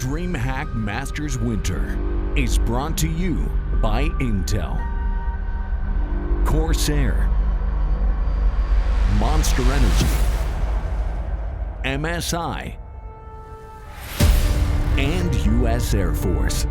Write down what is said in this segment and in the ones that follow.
DreamHack Masters Winter is brought to you by Intel, Corsair, Monster Energy, MSI, and U.S. Air Force.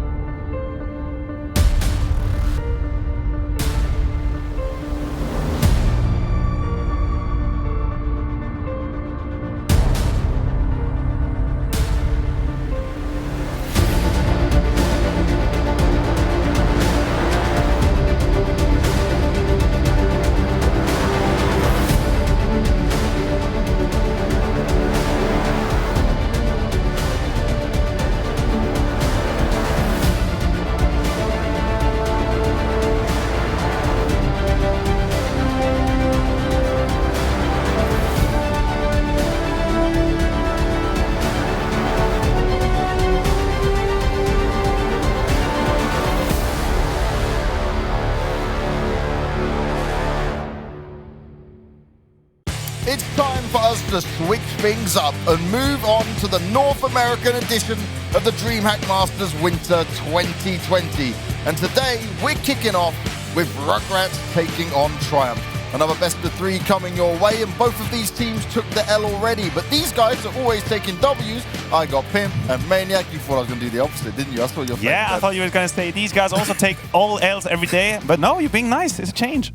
It's time for us to switch things up and move on to the North American edition of the DreamHack Masters Winter 2020. And today, we're kicking off with Rugratz taking on Triumph. Another best of three coming your way, and both of these teams took the L already. But these guys are always taking W's. I got Pimp and Maniac. You thought I was going to do the opposite, didn't you? I saw your face. Yeah, I thought you were going to say these guys also take all L's every day. But no, you're being nice. It's a change.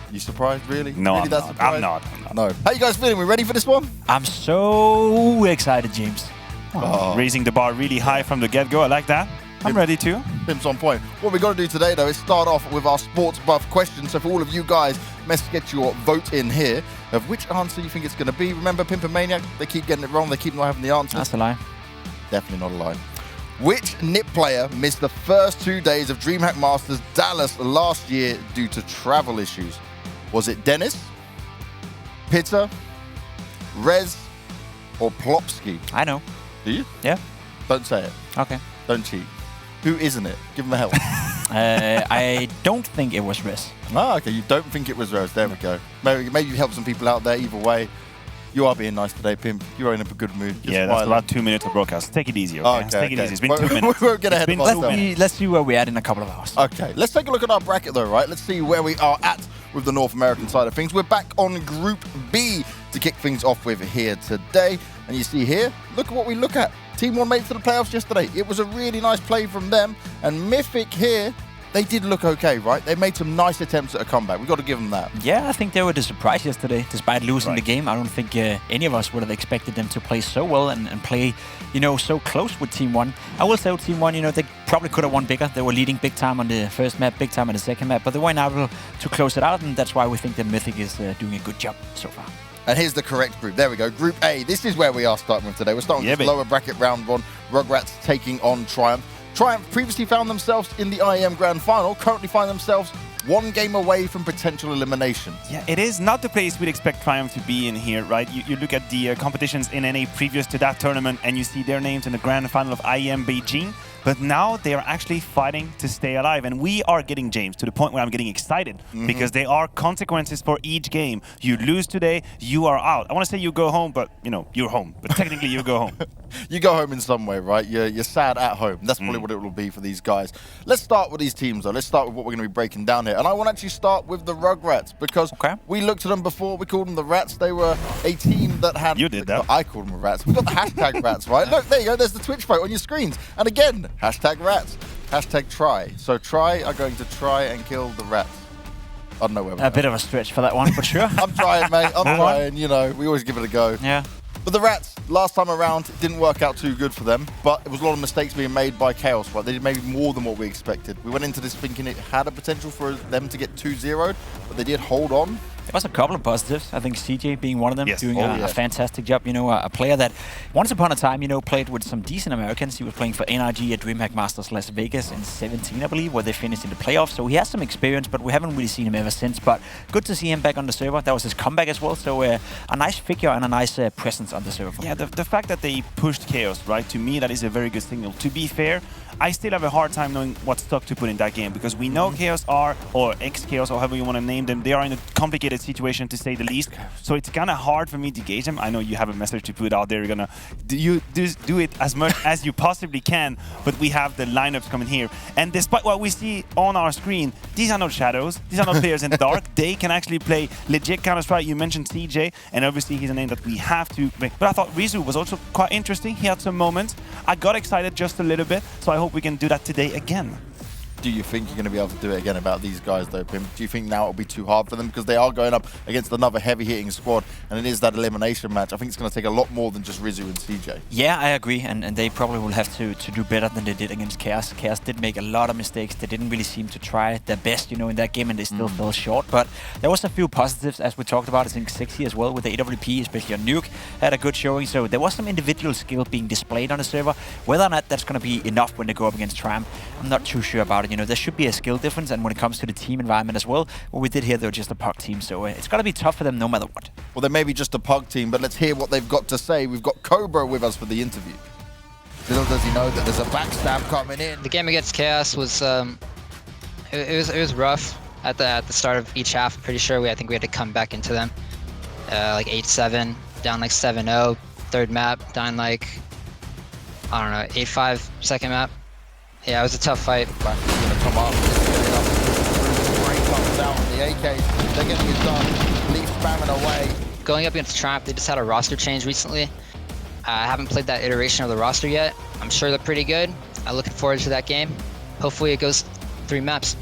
You surprised, really? No, really I'm not. No. How you guys feeling? We ready for this one? I'm so excited, James. Raising the bar really high from the get-go. I like that. I'm ready too. Pimp's on point. What we're going to do today, though, is start off with our sports buff question. So for all of you guys, let's get your vote in here of which answer you think it's going to be. Remember, Pimp and Maniac, they keep getting it wrong. They keep not having the answer. That's a lie. Definitely not a lie. Which NIP player missed the first 2 days of DreamHack Masters Dallas last year due to travel issues? Was it Dennis, Pitta, Rez, or Plopsky? I know. Do you? Yeah. Don't say it. Okay. Don't cheat. Who isn't it? Give him a help. I don't think it was Riz. Oh, okay. You don't think it was Rez. There we go. Maybe you help some people out there. Either way, you are being nice today, Pimp. You're in a good mood. Yeah, that's about 2 minutes of broadcast. Take it easy, okay? Okay, Take it easy. It's been 2 minutes. We won't get ahead of ourselves. Let's see where we're at in a couple of hours. Okay, let's take a look at our bracket, though, right? Let's see where we are at with the North American side of things. We're back on Group B to kick things off with here today. And you see here, look at what we look at. Team 1 made it to the playoffs yesterday. It was a really nice play from them. And Mythic here, they did look okay, right? They made some nice attempts at a comeback. We've got to give them that. Yeah, I think they were the surprise yesterday. Despite losing the game, I don't think any of us would have expected them to play so well and play, so close with Team 1. I will say with Team 1, they probably could have won bigger. They were leading big time on the first map, big time on the second map, but they weren't able to close it out, and that's why we think that Mythic is doing a good job so far. And here's the correct group. There we go. Group A. This is where we are starting with today. We're starting with lower bracket round 1. Rugratz taking on Triumph. Triumph previously found themselves in the IEM Grand Final, currently find themselves one game away from potential elimination. Yeah, it is not the place we'd expect Triumph to be in here, right? You look at the competitions in NA previous to that tournament and you see their names in the Grand Final of IEM Beijing. But now they are actually fighting to stay alive. And we are getting, James, to the point where I'm getting excited because there are consequences for each game. You lose today, you are out. I want to say you go home, but, you're home. But technically, you go home. You go home in some way, right? You're sad at home. That's probably what it will be for these guys. Let's start with these teams, though. Let's start with what we're going to be breaking down here. And I want to actually start with the Rugratz because we looked at them before. We called them the Rats. They were a team that had... You did that. I called them Rats. We got the hashtag Rats, right? Look, there you go. There's the Twitch vote on your screens. And again, hashtag Rats. Hashtag Try. So Try are going to try and kill the Rats. I don't know where we're A bit of a stretch for that one, but sure. I'm trying, mate. I'm trying. We always give it a go. Yeah. But the Rats, last time around, it didn't work out too good for them. But it was a lot of mistakes being made by Chaos, right? They did maybe more than what we expected. We went into this thinking it had a potential for them to get 2-0'd, but they did hold on. There was a couple of positives. I think CJ being one of them, doing a fantastic job. A player that once upon a time, played with some decent Americans. He was playing for NRG at DreamHack Masters Las Vegas in 2017, I believe, where they finished in the playoffs. So he has some experience, but we haven't really seen him ever since. But good to see him back on the server. That was his comeback as well. So a nice figure and a nice presence on the server. Yeah, the fact that they pushed Chaos, right, to me, that is a very good signal. To be fair, I still have a hard time knowing what stock to put in that game because we know Chaos are, or ex-Chaos, or however you want to name them, they are in a complicated complicated situation to say the least. So it's kind of hard for me to gauge them. I know you have a message to put out there. You're gonna do it as much as you possibly can. But we have the lineups coming here, and despite what we see on our screen, these are not shadows. These are not players in the dark. They can actually play legit Counter-Strike. You mentioned CJ, and obviously he's a name that we have to make. But I thought Rizu was also quite interesting. He had some moments. I got excited just a little bit, so I hope we can do that today again. Do you think you're going to be able to do it again about these guys, though, Pim? Do you think now it'll be too hard for them? Because they are going up against another heavy-hitting squad, and it is that elimination match. I think it's going to take a lot more than just Rizu and CJ. Yeah, I agree, and they probably will have to do better than they did against Chaos. Chaos did make a lot of mistakes. They didn't really seem to try their best, in that game, and they still fell short. But there was a few positives, as we talked about. I think Sexy as well with the AWP, especially on Nuke, had a good showing. So there was some individual skill being displayed on the server. Whether or not that's going to be enough when they go up against Triumph, I'm not too sure about it. There should be a skill difference, and when it comes to the team environment as well, what we did here, they were just a puck team, so it's got to be tough for them no matter what. Well, they may be just a puck team, but let's hear what they've got to say. We've got Cobra with us for the interview. Little does he know that there's a backstab coming in. The game against Chaos was it was rough at the start of each half. I'm pretty sure I think we had to come back into them like 8-7, down like 7-0, third map, down like I don't know 8-5 second map. Yeah, it was a tough fight. Back is going to come up. Brain comes out. The AK, they're getting it done. Leaf spamming away. Going up against Triumph, they just had a roster change recently. I haven't played that iteration of the roster yet. I'm sure they're pretty good. I'm looking forward to that game. Hopefully it goes 3 maps.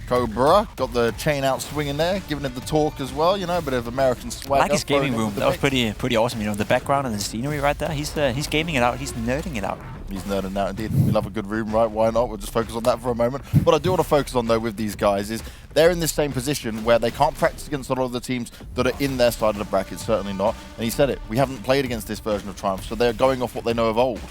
Cobra got the chain out swinging there, giving it the talk as well, a bit of American swag. I like his gaming room. That was pretty awesome. The background and the scenery right there. He's gaming it out. He's nerding it out. He's nerding out indeed. We love a good room, right? Why not? We'll just focus on that for a moment. What I do want to focus on, though, with these guys is they're in this same position where they can't practice against a lot of the teams that are in their side of the bracket, certainly not. And he said it. We haven't played against this version of Triumph, so they're going off what they know of old.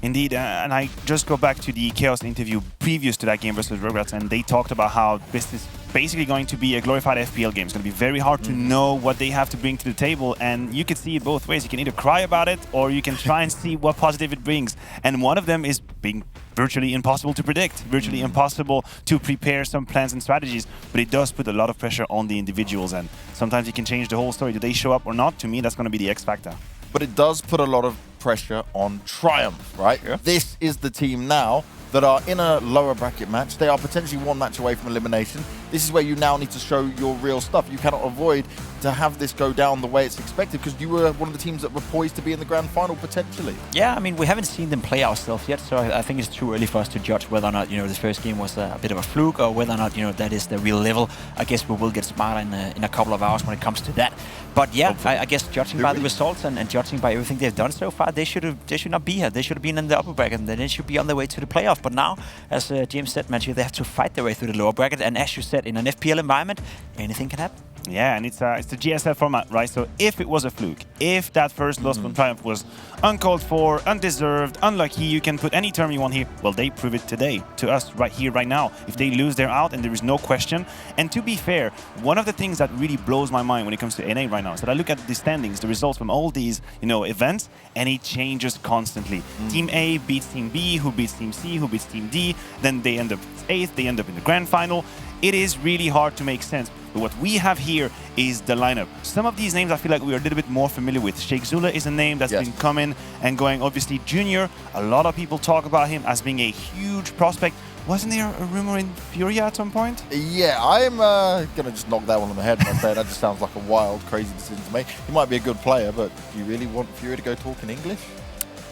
Indeed, and I just go back to the Chaos interview previous to that game versus Rugratz, and they talked about how this is basically going to be a glorified FPL game. It's going to be very hard to know what they have to bring to the table, and you can see it both ways. You can either cry about it, or you can try and see what positive it brings. And one of them is being virtually impossible to predict, virtually impossible to prepare some plans and strategies, but it does put a lot of pressure on the individuals, and sometimes you can change the whole story. Do they show up or not? To me, that's going to be the X factor. But it does put a lot of pressure on Triumph, right? Yeah. This is the team now that are in a lower bracket match. They are potentially 1 match away from elimination. This is where you now need to show your real stuff. You cannot avoid to have this go down the way it's expected, because you were one of the teams that were poised to be in the grand final potentially. Yeah, I mean, we haven't seen them play ourselves yet, so I think it's too early for us to judge whether or not, this first game was a bit of a fluke, or whether or not, that is the real level. I guess we will get smarter in a couple of hours when it comes to that. But yeah, I guess judging by the results and judging by everything they've done so far, they should not be here. They should have been in the upper bracket, and then they should be on their way to the playoff. But now, as James said, Matthew, they have to fight their way through the lower bracket, and as you said, in an FPL environment, anything can happen. Yeah, and it's the GSL format, right? So if it was a fluke, if that first loss from Triumph was uncalled for, undeserved, unlucky, you can put any term you want here. Well, they prove it today to us right here, right now. If they lose, they're out, and there is no question. And to be fair, one of the things that really blows my mind when it comes to NA right now is that I look at the standings, the results from all these, events, and it changes constantly. Team A beats Team B, who beats Team C, who beats Team D. Then they end up 8th, they end up in the grand final. It is really hard to make sense. But what we have here is the lineup. Some of these names I feel like we're a little bit more familiar with. Sheikh Zula is a name that's been coming and going. Obviously, Junior, a lot of people talk about him as being a huge prospect. Wasn't there a rumor in Furia at some point? Yeah, I'm going to just knock that one on the head, my friend. That just sounds like a wild, crazy decision to make. He might be a good player, but do you really want Furia to go talk in English?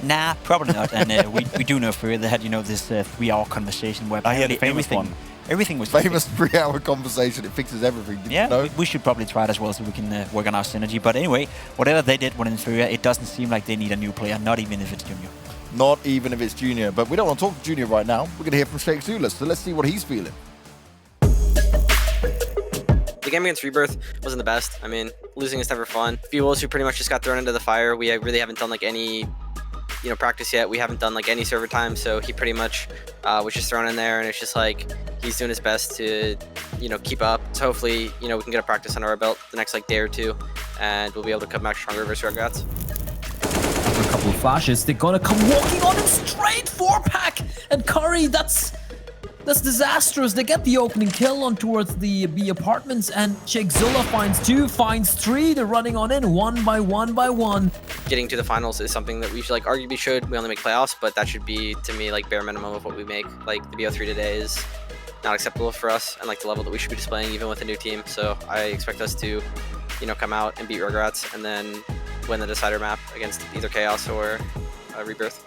Nah, probably not. And we do know Furia. They had, this 3-hour conversation where the famous one. Everything was famous 3-hour conversation. It fixes everything. Did you know? We should probably try it as well so we can work on our synergy. But anyway, whatever they did when in Furia, it doesn't seem like they need a new player, not even if it's Junior. Not even if it's Junior. But we don't want to talk to Junior right now. We're going to hear from Sheikh Zula. So let's see what he's feeling. The game against Rebirth wasn't the best. I mean, losing is never fun. Fuels, who pretty much just got thrown into the fire. We really haven't done like any practice yet. We haven't done like any server time, so he pretty much was just thrown in there, and it's just like he's doing his best to keep up. So hopefully we can get a practice under our belt the next day or two, and we'll be able to come back stronger versus Rugratz. After a couple of flashes, they're gonna come walking on him straight 4-pack, and Curry, that's That's disastrous. They get the opening kill on towards the B apartments, and Shakezilla finds 2, finds 3. They're running on in one by one. Getting to the finals is something that we should, like, arguably should. We only make playoffs, but that should be, to me, like, bare minimum of what we make. Like, the BO3 today is not acceptable for us, and like the level that we should be displaying even with a new team. So I expect us to, you know, come out and beat Rugratz and then win the decider map against either Chaos or Rebirth.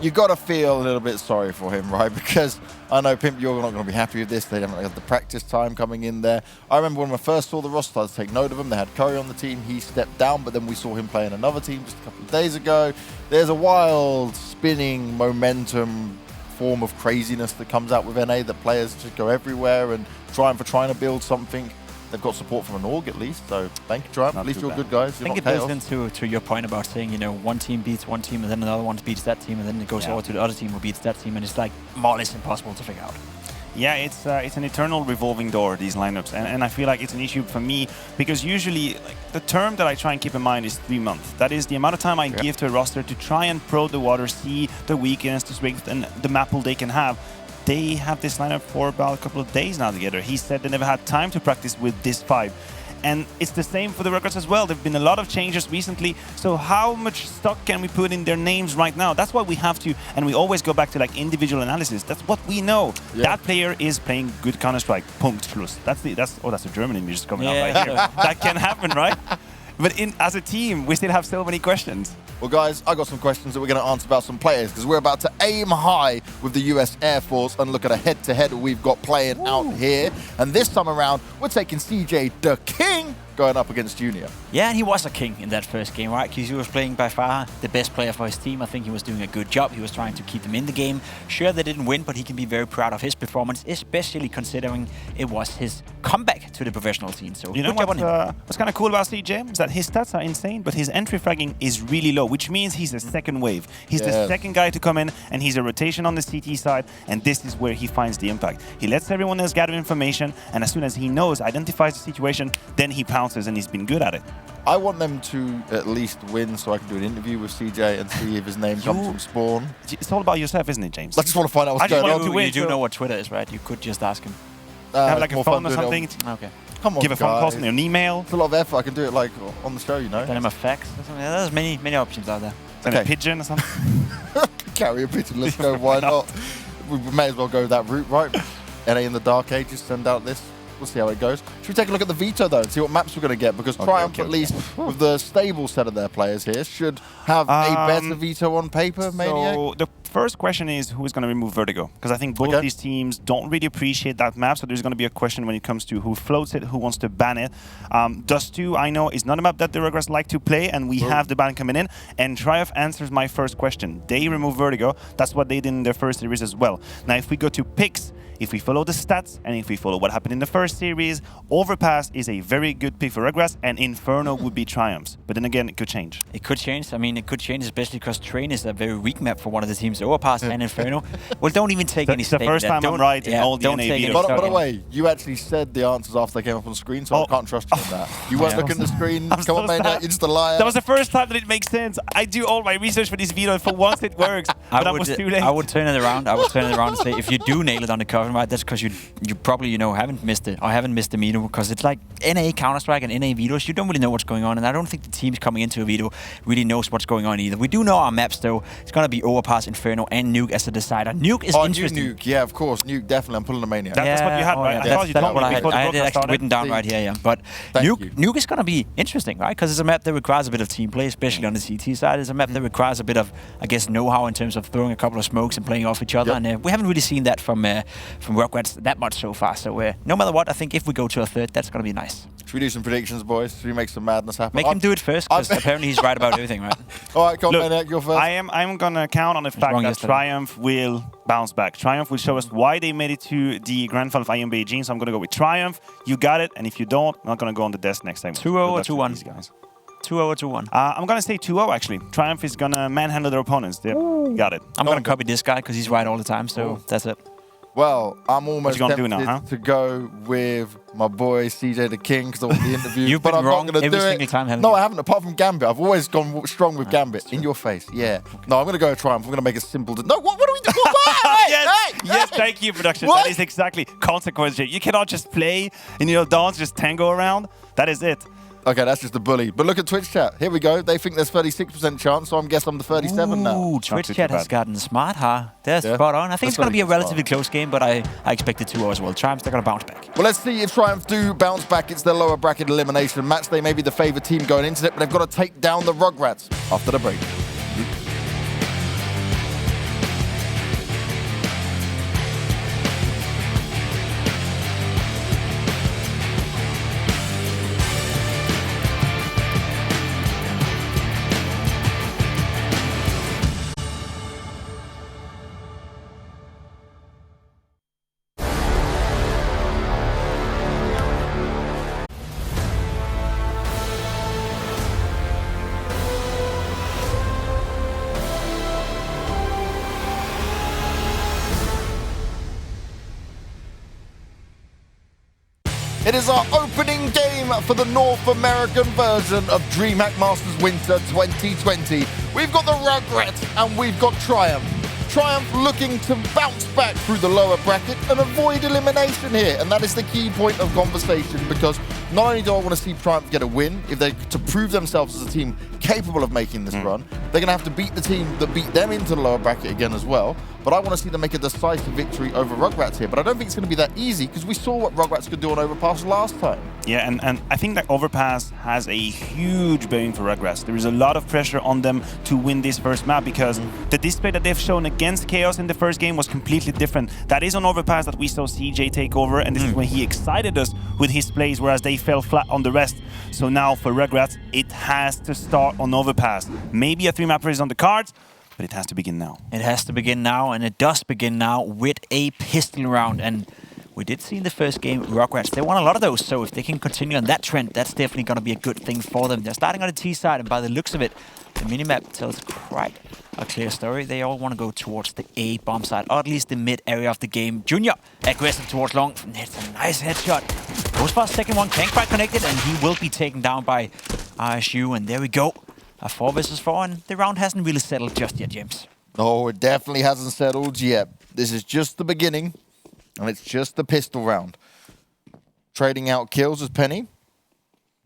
You got to feel a little bit sorry for him, right? Because I know, Pimp, you're not going to be happy with this. They haven't had the practice time coming in there. I remember when I first saw the roster, to take note of him. They had Curry on the team. He stepped down, but then we saw him play in another team just a couple of days ago. There's a wild, spinning momentum form of craziness that comes out with NA, that players just go everywhere and trying to build something. They've got support from an org at least, so thank you, Triumph. At least you're good guys. I think it builds into your point about saying, you know, one team beats one team and then another one beats that team and then it goes over to the other team who beats that team, and it's like more or less impossible to figure out. Yeah, it's an eternal revolving door, these lineups, and I feel like it's an issue for me because usually like, the term that I try and keep in mind is 3 months. That is the amount of time I give to a roster to try and probe the water, see the weakness, the strength, and the map pool they can have. They have this lineup for about a couple of days now together. He said they never had time to practice with this 5. And it's the same for the Rugratz as well. There have been a lot of changes recently. So how much stock can we put in their names right now? That's what we have to, and we always go back to like individual analysis. That's what we know. Yeah. That player is playing good Counter-Strike. Punkt, Schluss. That's a German English just coming out right here. That can happen, right? But as a team, we still have so many questions. Well, guys, I got some questions that we're going to answer about some players because we're about to aim high with the US Air Force and look at a head-to-head we've got playing out here. And this time around, we're taking CJ the King going up against Junior. Yeah, and he was a king in that first game, right? Because he was playing by far the best player for his team. I think he was doing a good job. He was trying to keep them in the game. Sure, they didn't win, but he can be very proud of his performance, especially considering it was his comeback to the professional scene. So you know what's kind of cool about CJ is that his stats are insane, but his entry fragging is really low, which means he's the second wave. He's the second guy to come in, and he's a rotation on the CT side, and this is where he finds the impact. He lets everyone else gather information, and as soon as he identifies the situation, then he pounces, and he's been good at it. I want them to at least win so I can do an interview with CJ and see if his name comes from Spawn. It's all about yourself, isn't it, James? I just want to find out what's going on. You do know what Twitter is, right? You could just ask him. Have like a phone or something. Okay. Come on, give a phone call, an email. It's a lot of effort. I can do it like on the show, you know. Send him a fax. There's many options out there. Send a pigeon or something. Carry a pigeon. Let's go. Why not? We may as well go that route, right? NA in the Dark Ages. Send out this. We'll see how it goes. Should we take a look at the veto, though, and see what maps we're going to get? Because Triumph, at least with the stable set of their players here, should have a better veto on paper, Maniac. So the first question is who is going to remove Vertigo? Because I think both these teams don't really appreciate that map, so there's going to be a question when it comes to who floats it, who wants to ban it. Dust 2, I know, is not a map that the Rugratz like to play, and we have the ban coming in. And Triumph answers my first question. They remove Vertigo. That's what they did in their first series as well. Now, if we go to picks, if we follow the stats, and if we follow what happened in the first series, Overpass is a very good pick for Rugratz, and Inferno would be Triumphs. But then again, it could change. It could change. I mean, it could change, especially because Train is a very weak map for one of the teams, Overpass and Inferno. Well, don't even take any stake. It's the first time I'm right in all the NA videos. By the way, you actually said the answers after they came up on screen, so I can't trust you on that. You weren't looking at the screen. Come on, man, you're just a liar. That was the first time that it makes sense. I do all my research for this video, and for once it works. But I was too late. I would turn it around. I would turn it around and say, if you do nail it on the cover, right, that's because you probably, you know, haven't missed it or haven't missed the meter, because it's like NA Counter-Strike and NA Vetoes, you don't really know what's going on, and I don't think the teams coming into a Veto really knows what's going on either. We do know our maps, though. It's going to be Overpass, Inferno, and Nuke as a decider. Nuke is interesting. Nuke, yeah, of course. Nuke, definitely. I'm pulling a Maniac. That's what you had, right? That's what I had. I had it actually written down right here, yeah. But Nuke is going to be interesting, right? Because it's a map that requires a bit of team play, especially on the CT side. It's a map that requires a bit of, I guess, know-how in terms of throwing a couple of smokes and playing off each other. And we haven't really seen that from Rugratz that much so far. So no matter what, I think if we go to a third, that's going to be nice. Should we do some predictions, boys? Should we make some madness happen? Make him do it first, because apparently he's right about everything, right? All right, come on, Maniac, you're first. I'm going to count on the fact that Triumph will bounce back. Triumph will show us why they made it to the Grand Final of IM Beijing, so I'm going to go with Triumph. You got it, and if you don't, I'm not going to go on the desk next time. 2-0 or 2-1? 2-0 or 2-1? I'm going to say 2-0, actually. Triumph is going to manhandle their opponents. Got it. I'm going to copy this guy, because he's right all the time, so that's it. Well, I'm almost tempted now, to go with my boy CJ the King because I want the interview. You've but been I'm wrong not going to do every it. single time, haven't No, you? I haven't. Apart from Gambit, I've always gone strong with Gambit. In your face, yeah. No, I'm going to go Triumph. I'm going to make it simple. No, what are we doing? Yes, thank you, production. What? That is exactly consequence. You cannot just play and dance, just tango around. That is it. Okay, that's just a bully. But look at Twitch chat. Here we go. They think there's 36% chance, so I'm guessing I'm the 37 now. Ooh, Twitch chat has gotten smart, huh? They're spot on. I think it's going to be a relatively close game, but I expect it to as well. Triumphs, they're going to bounce back. Well, let's see if Triumph do bounce back. It's their lower bracket elimination match. They may be the favoured team going into it, but they've got to take down the Rugrats after the break. It is our opening game for the North American version of DreamHack Masters Winter 2020. We've got the Rugratz and we've got Triumph. Triumph looking to bounce back through the lower bracket and avoid elimination here. And that is the key point of conversation, because not only do I want to see Triumph get a win, if they to prove themselves as a team capable of making this run, they're going to have to beat the team that beat them into the lower bracket again as well. But I want to see them make a decisive victory over Rugratz here. But I don't think it's going to be that easy, because we saw what Rugratz could do on Overpass last time. Yeah, and I think that Overpass has a huge bearing for Rugratz. There is a lot of pressure on them to win this first map, because the display that they've shown against Chaos in the first game was completely different. That is on Overpass that we saw CJ take over, and this is when he excited us with his plays, whereas they fell flat on the rest. So now for Rugratz, it has to start on Overpass. Maybe a 3-mapper is on the cards, but it has to begin now. It has to begin now, and it does begin now with a pistol round. And we did see in the first game, Rugratz, they won a lot of those, so if they can continue on that trend, that's definitely going to be a good thing for them. They're starting on the T side, and by the looks of it, the minimap tells quite a clear story. They all want to go towards the A bomb side, or at least the mid area of the game. Junior, aggressive towards long. It's a nice headshot. Goes for a second one, can't quite connect it, and he will be taken down by RSU, and there we go. A 4 versus 4, and the round hasn't really settled just yet, James. No, it definitely hasn't settled yet. This is just the beginning, and it's just the pistol round. Trading out kills as Penny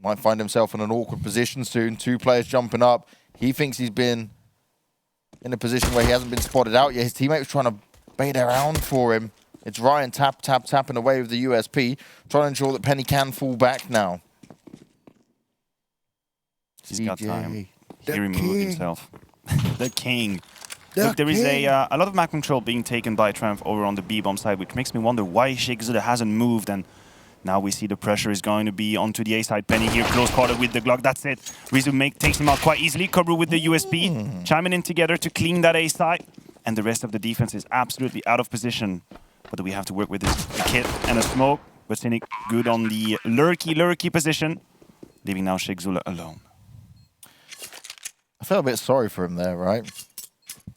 might find himself in an awkward position soon. 2 players jumping up. He thinks he's been in a position where he hasn't been spotted out yet. His teammate was trying to bait around for him. It's Ryan tapping away with the USP, trying to ensure that Penny can fall back now. He's got time. He removed himself. The king. Look, there is a lot of map control being taken by Triumph over on the B-bomb side, which makes me wonder why Shigzuda hasn't moved. And now we see the pressure is going to be onto the A side. Penny here, close quarter with the Glock. That's it. Rizu takes him out quite easily. Kobru with the USP, chiming in together to clean that A side. And the rest of the defense is absolutely out of position. What do we have to work with? Is a kit and a smoke. But Cynic good on the lurky position, leaving now Shigzuda alone. I felt a bit sorry for him there, right?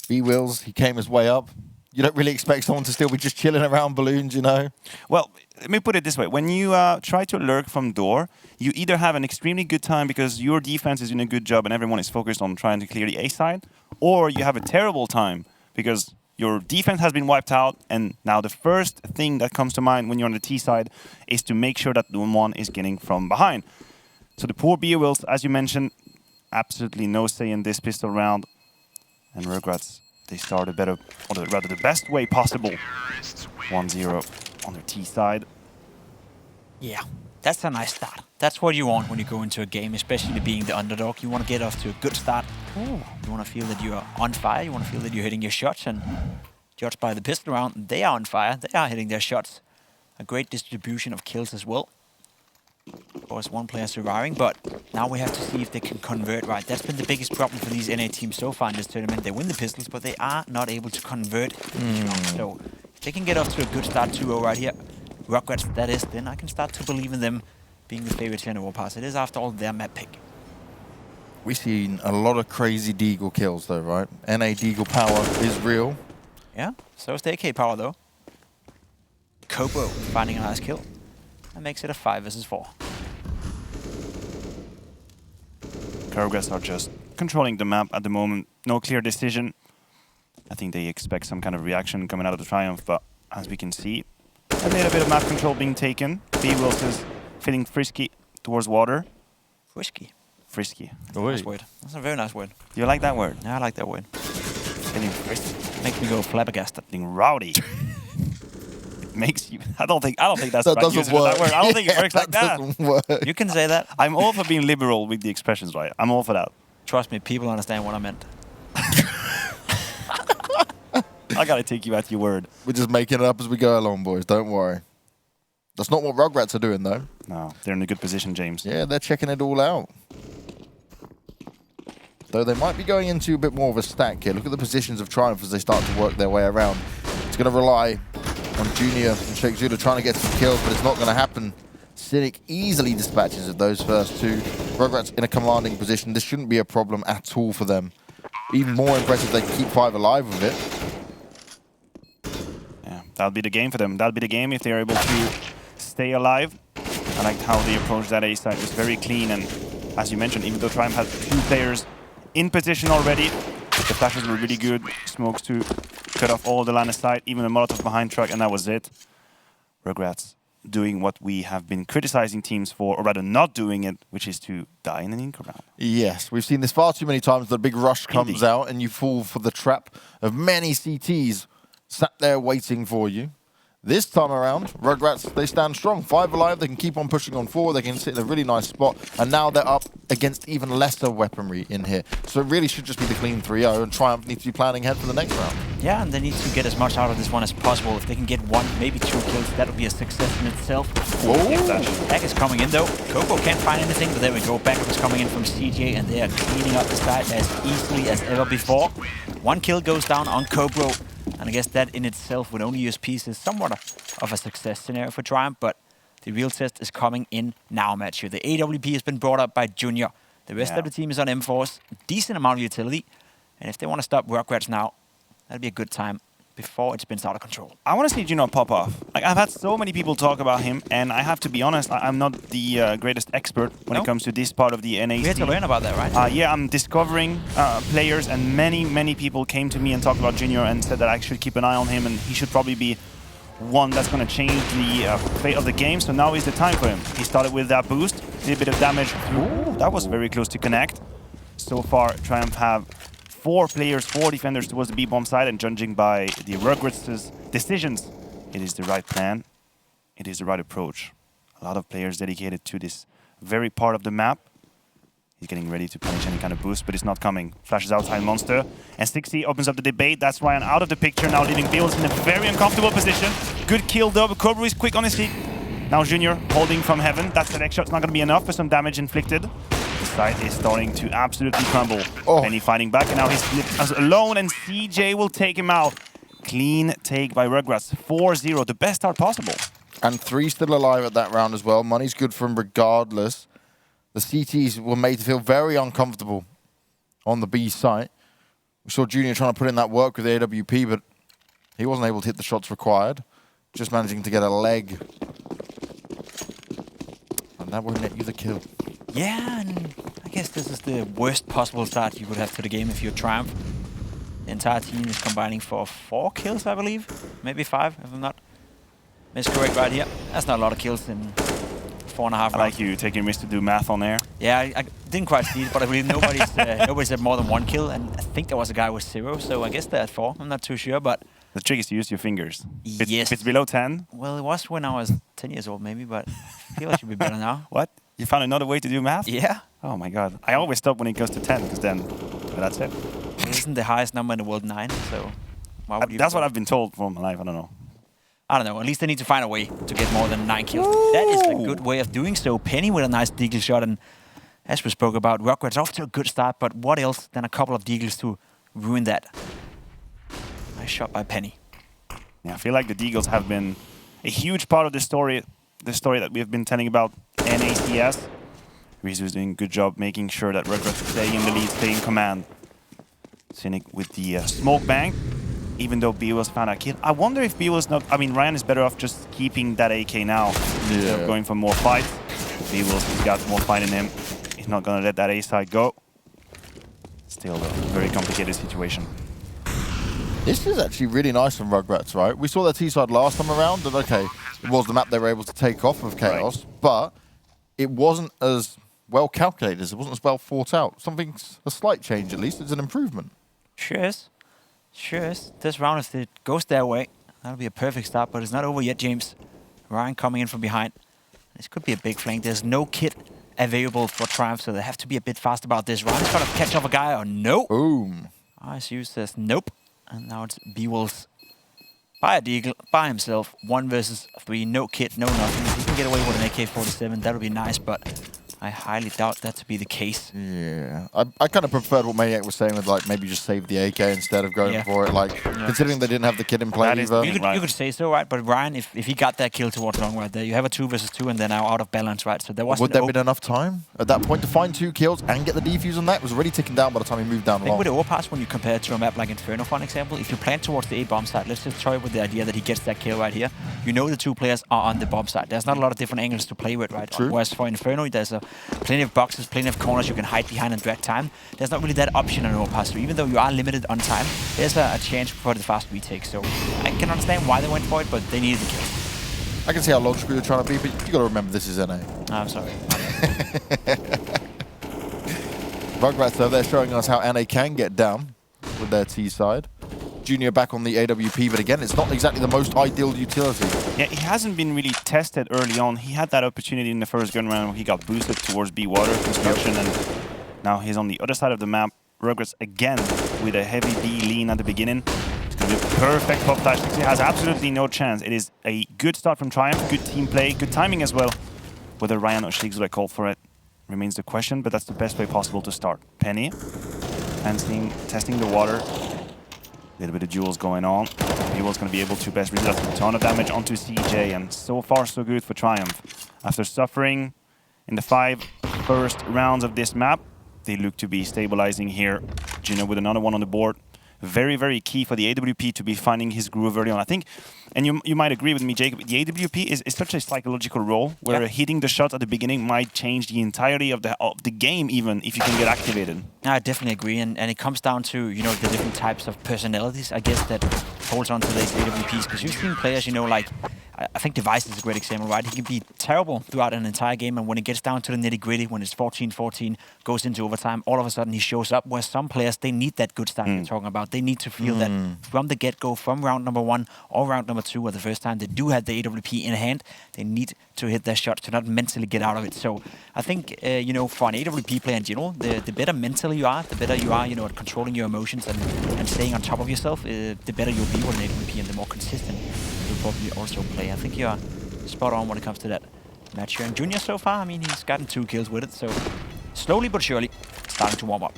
B-Wills, he came his way up. You don't really expect someone to still be just chilling around balloons, you know? Well, let me put it this way. When you try to lurk from door, you either have an extremely good time because your defense is doing a good job and everyone is focused on trying to clear the A side, or you have a terrible time because your defense has been wiped out, and now the first thing that comes to mind when you're on the T side is to make sure that the one is getting from behind. So the poor B-Wills, as you mentioned, absolutely no say in this pistol round. And Rugratz, they started better, or rather the best way possible. 1-0 on their T side. Yeah, that's a nice start. That's what you want when you go into a game, especially being the underdog. You want to get off to a good start. You want to feel that you are on fire. You want to feel that you're hitting your shots. And judged by the pistol round, they are on fire. They are hitting their shots. A great distribution of kills as well. Of course, one player surviving, but now we have to see if they can convert right. That's been the biggest problem for these NA teams so far in this tournament. They win the pistols, but they are not able to convert. So if they can get off to a good start 2-0 right here, Rugratz that is, then I can start to believe in them being the favorite here in Overpass. It is, after all, their map pick. We've seen a lot of crazy Deagle kills though, right? NA Deagle power is real. Yeah, so is the AK power though. Kobo finding a nice kill. That makes it a 5 versus 4. Rugratz are just controlling the map at the moment. No clear decision. I think they expect some kind of reaction coming out of the Triumph, but as we can see, a little bit of map control being taken. B-Wills is feeling frisky towards water. Frisky. Frisky. Nice word. That's a very nice word. Do you like that word? Yeah, I like that word. Feeling frisky. Makes me go flabbergasted. Feeling rowdy. It makes you... I don't think that's that right doesn't usage of work. that word. I don't think it works like that. Doesn't work. You can say that. I'm all for being liberal with the expressions, right? I'm all for that. Trust me, people understand what I meant. I gotta take you at your word. We're just making it up as we go along, boys. Don't worry. That's not what Rugratz are doing, though. No, they're in a good position, James. Yeah, they're checking it all out. Though they might be going into a bit more of a stack here. Look at the positions of Triumph as they start to work their way around. It's going to rely on Junior and Shakezula trying to get some kills, but it's not going to happen. Cynic easily dispatches of those first two. Rugratz in a commanding position. This shouldn't be a problem at all for them. Even more impressive, they can keep 5 alive with it. Yeah, that'll be the game for them. That'll be the game if they're able to stay alive. I liked how they approached that A side. It was very clean, and as you mentioned, even though Triumph had 2 players in position already, the flashes were really good. Smokes to cut off all the line of sight, even the Molotov behind truck, and that was it. Rugratz doing what we have been criticizing teams for, or rather not doing it, which is to die in an Inca round. Yes, we've seen this far too many times. The big rush comes out and you fall for the trap of many CTs sat there waiting for you. This time around, Rugratz, they stand strong. 5 alive, they can keep on pushing on 4, they can sit in a really nice spot, and now they're up against even lesser weaponry in here. So it really should just be the clean 3-0, and Triumph needs to be planning ahead for the next round. Yeah, and they need to get as much out of this one as possible. If they can get 1, maybe 2 kills, that would be a success in itself. Back is coming in though. Kobo can't find anything, but there we go. Backup is coming in from CJ, and they are cleaning up the side as easily as ever before. 1 kill goes down on Kobo. And I guess that in itself, with only USPs, is somewhat of a success scenario for Triumph, but the real test is coming in now, Matthew. The AWP has been brought up by Junior. The rest of the team is on M-Force. Decent amount of utility. And if they want to stop Rugratz now, that'd be a good time before it spins out of control. I want to see Junior pop off. Like, I've had so many people talk about him, and I have to be honest, I'm not the greatest expert when it comes to this part of the NA. We had to learn about that, right? Yeah, I'm discovering players, and many people came to me and talked about Junior and said that I should keep an eye on him, and he should probably be one that's going to change the fate of the game. So now is the time for him. He started with that boost, did a bit of damage. Ooh, that was very close to connect. So far, Triumph have 4 players, 4 defenders towards the B-bomb side, and judging by the Rugratz's decisions, it is the right plan. It is the right approach. A lot of players dedicated to this very part of the map. He's getting ready to punish any kind of boost, but it's not coming. Flashes outside Monster, and 60 opens up the debate. That's Ryan out of the picture, now leaving Bills in a very uncomfortable position. Good kill though, but Cobra is quick on his feet. Now Junior holding from heaven. That select shot's not going to be enough for some damage inflicted. The side is starting to absolutely crumble. Penny fighting back, and now he's alone, and CJ will take him out. Clean take by Rugratz. 4-0, the best start possible. And 3 still alive at that round as well. Money's good for him regardless. The CTs were made to feel very uncomfortable on the B site. We saw Junior trying to put in that work with the AWP, but he wasn't able to hit the shots required. Just managing to get a leg. And that won't net you the kill. Yeah, and I guess this is the worst possible start you would have to the game if you're Triumph. The entire team is combining for 4 kills, I believe. Maybe 5, if I'm not miscorrect right here. That's not a lot of kills in 4.5 rounds. I like you taking risks to do math on air. Yeah, I didn't quite see it, but I believe nobody's had more than 1 kill, and I think there was a guy with 0, so I guess they're at 4. I'm not too sure, but... The trick is to use your fingers. Yes. If it's below 10... Well, it was when I was 10 years old, maybe, but I feel I should be better now. What? You found another way to do math? Yeah. Oh my god. I always stop when it goes to 10, because then that's it. It isn't the highest number in the world 9, so why would you... That's what I've been told for my life, I don't know. I don't know, at least they need to find a way to get more than 9 kills. Ooh. That is a good way of doing so. Penny with a nice deagle shot, and as we spoke about, Rugratz off to a good start, but what else than a couple of deagles to ruin that? Nice shot by Penny. Yeah, I feel like the deagles have been a huge part of the story that we have been telling about NACS. Rizu is doing a good job making sure that Rugratz is staying in the lead, staying in command. Cynic with the smoke bank. even though B-Will's found a kill. I wonder if B-Will's not... I mean, Ryan is better off just keeping that AK now instead of going for more fights. B-Will's got more fight in him. He's not going to let that A side go. Still a very complicated situation. This is actually really nice from Rugratz, right? We saw their T-side last time around, and okay, it was the map they were able to take off of Chaos, but it wasn't as well calculated, it wasn't as well thought out. Something's a slight change, at least. It's an improvement. Sure is. Sure is. This round, if it goes their way, that'll be a perfect start, but it's not over yet, James. Ryan coming in from behind. This could be a big flank. There's no kit available for Triumph, so they have to be a bit fast about this. Ryan's got to catch off a guy, or no. Boom. ISU says nope. And now it's B-Wolf by a deagle, by himself. 1 versus 3, no kit, no nothing. If he can get away with an AK-47, that would be nice, but I highly doubt that to be the case. Yeah, I kind of preferred what Maniac was saying with like maybe just save the AK instead of going for it. Like considering they didn't have the kit in play either. You could say so, right? But Ryan, if he got that kill towards long right there, you have a 2 versus 2 and they're now out of balance, right? So there wasn't. Would there have been enough time at that point to find 2 kills and get the defuse on that? It was already ticking down by the time he moved down long. I think with Overpass, when you compare it to a map like Inferno, for an example, if you plant towards the A bomb side, let's just try with the idea that he gets that kill right here. You know the 2 players are on the bomb side. There's not a lot of different angles to play with, right? True. Whereas for Inferno, there's plenty of boxes, plenty of corners you can hide behind and drag time. There's not really that option on Overpass. So even though you are limited on time, there's a chance for the fast retake. So I can understand why they went for it, but they needed the kill. I can see how logical you're trying to be, but you got to remember this is NA. I'm sorry. Rugratz, though, they're showing us how NA can get down with their T side. Junior back on the AWP, but again, it's not exactly the most ideal utility. Yeah, he hasn't been really tested early on. He had that opportunity in the first gun round where he got boosted towards B water construction, and now he's on the other side of the map. Rugratz again with a heavy B lean at the beginning. It's going to be a perfect pop flash. He has absolutely no chance. It is a good start from Triumph, good team play, good timing as well. Whether Ryan or Shigzula called for it remains the question, but that's the best way possible to start. Penny, and testing the water. A little bit of duels going on. B-Will's going to be able to best result a ton of damage onto CJ, and so far so good for Triumph. After suffering in the 5 first rounds of this map, they look to be stabilizing here. Junior with another one on the board. Very, very key for the AWP to be finding his groove early on. I think, and you might agree with me, Jacob, the AWP is such a psychological role where hitting the shot at the beginning might change the entirety of the game, even if you can get activated. I definitely agree, and it comes down to, you know, the different types of personalities, I guess, that holds on to these AWPs. Because you've seen players, you know, like, I think Device is a great example, right? He can be terrible throughout an entire game, and when it gets down to the nitty-gritty, when it's 14-14, goes into overtime, all of a sudden he shows up, where some players, they need that good start you're talking about. They need to feel that from the get-go, from round number 1 or round number 2, or the first time they do have the AWP in hand, they need to hit their shots to not mentally get out of it. So I think, you know, for an AWP player in general, the better mentally you are, the better you are, you know, at controlling your emotions and staying on top of yourself, the better you'll be with an AWP, and the more consistent you'll probably also play. I think you're spot on when it comes to that match here. And Junior so far, I mean, he's gotten 2 kills with it, so slowly but surely starting to warm up.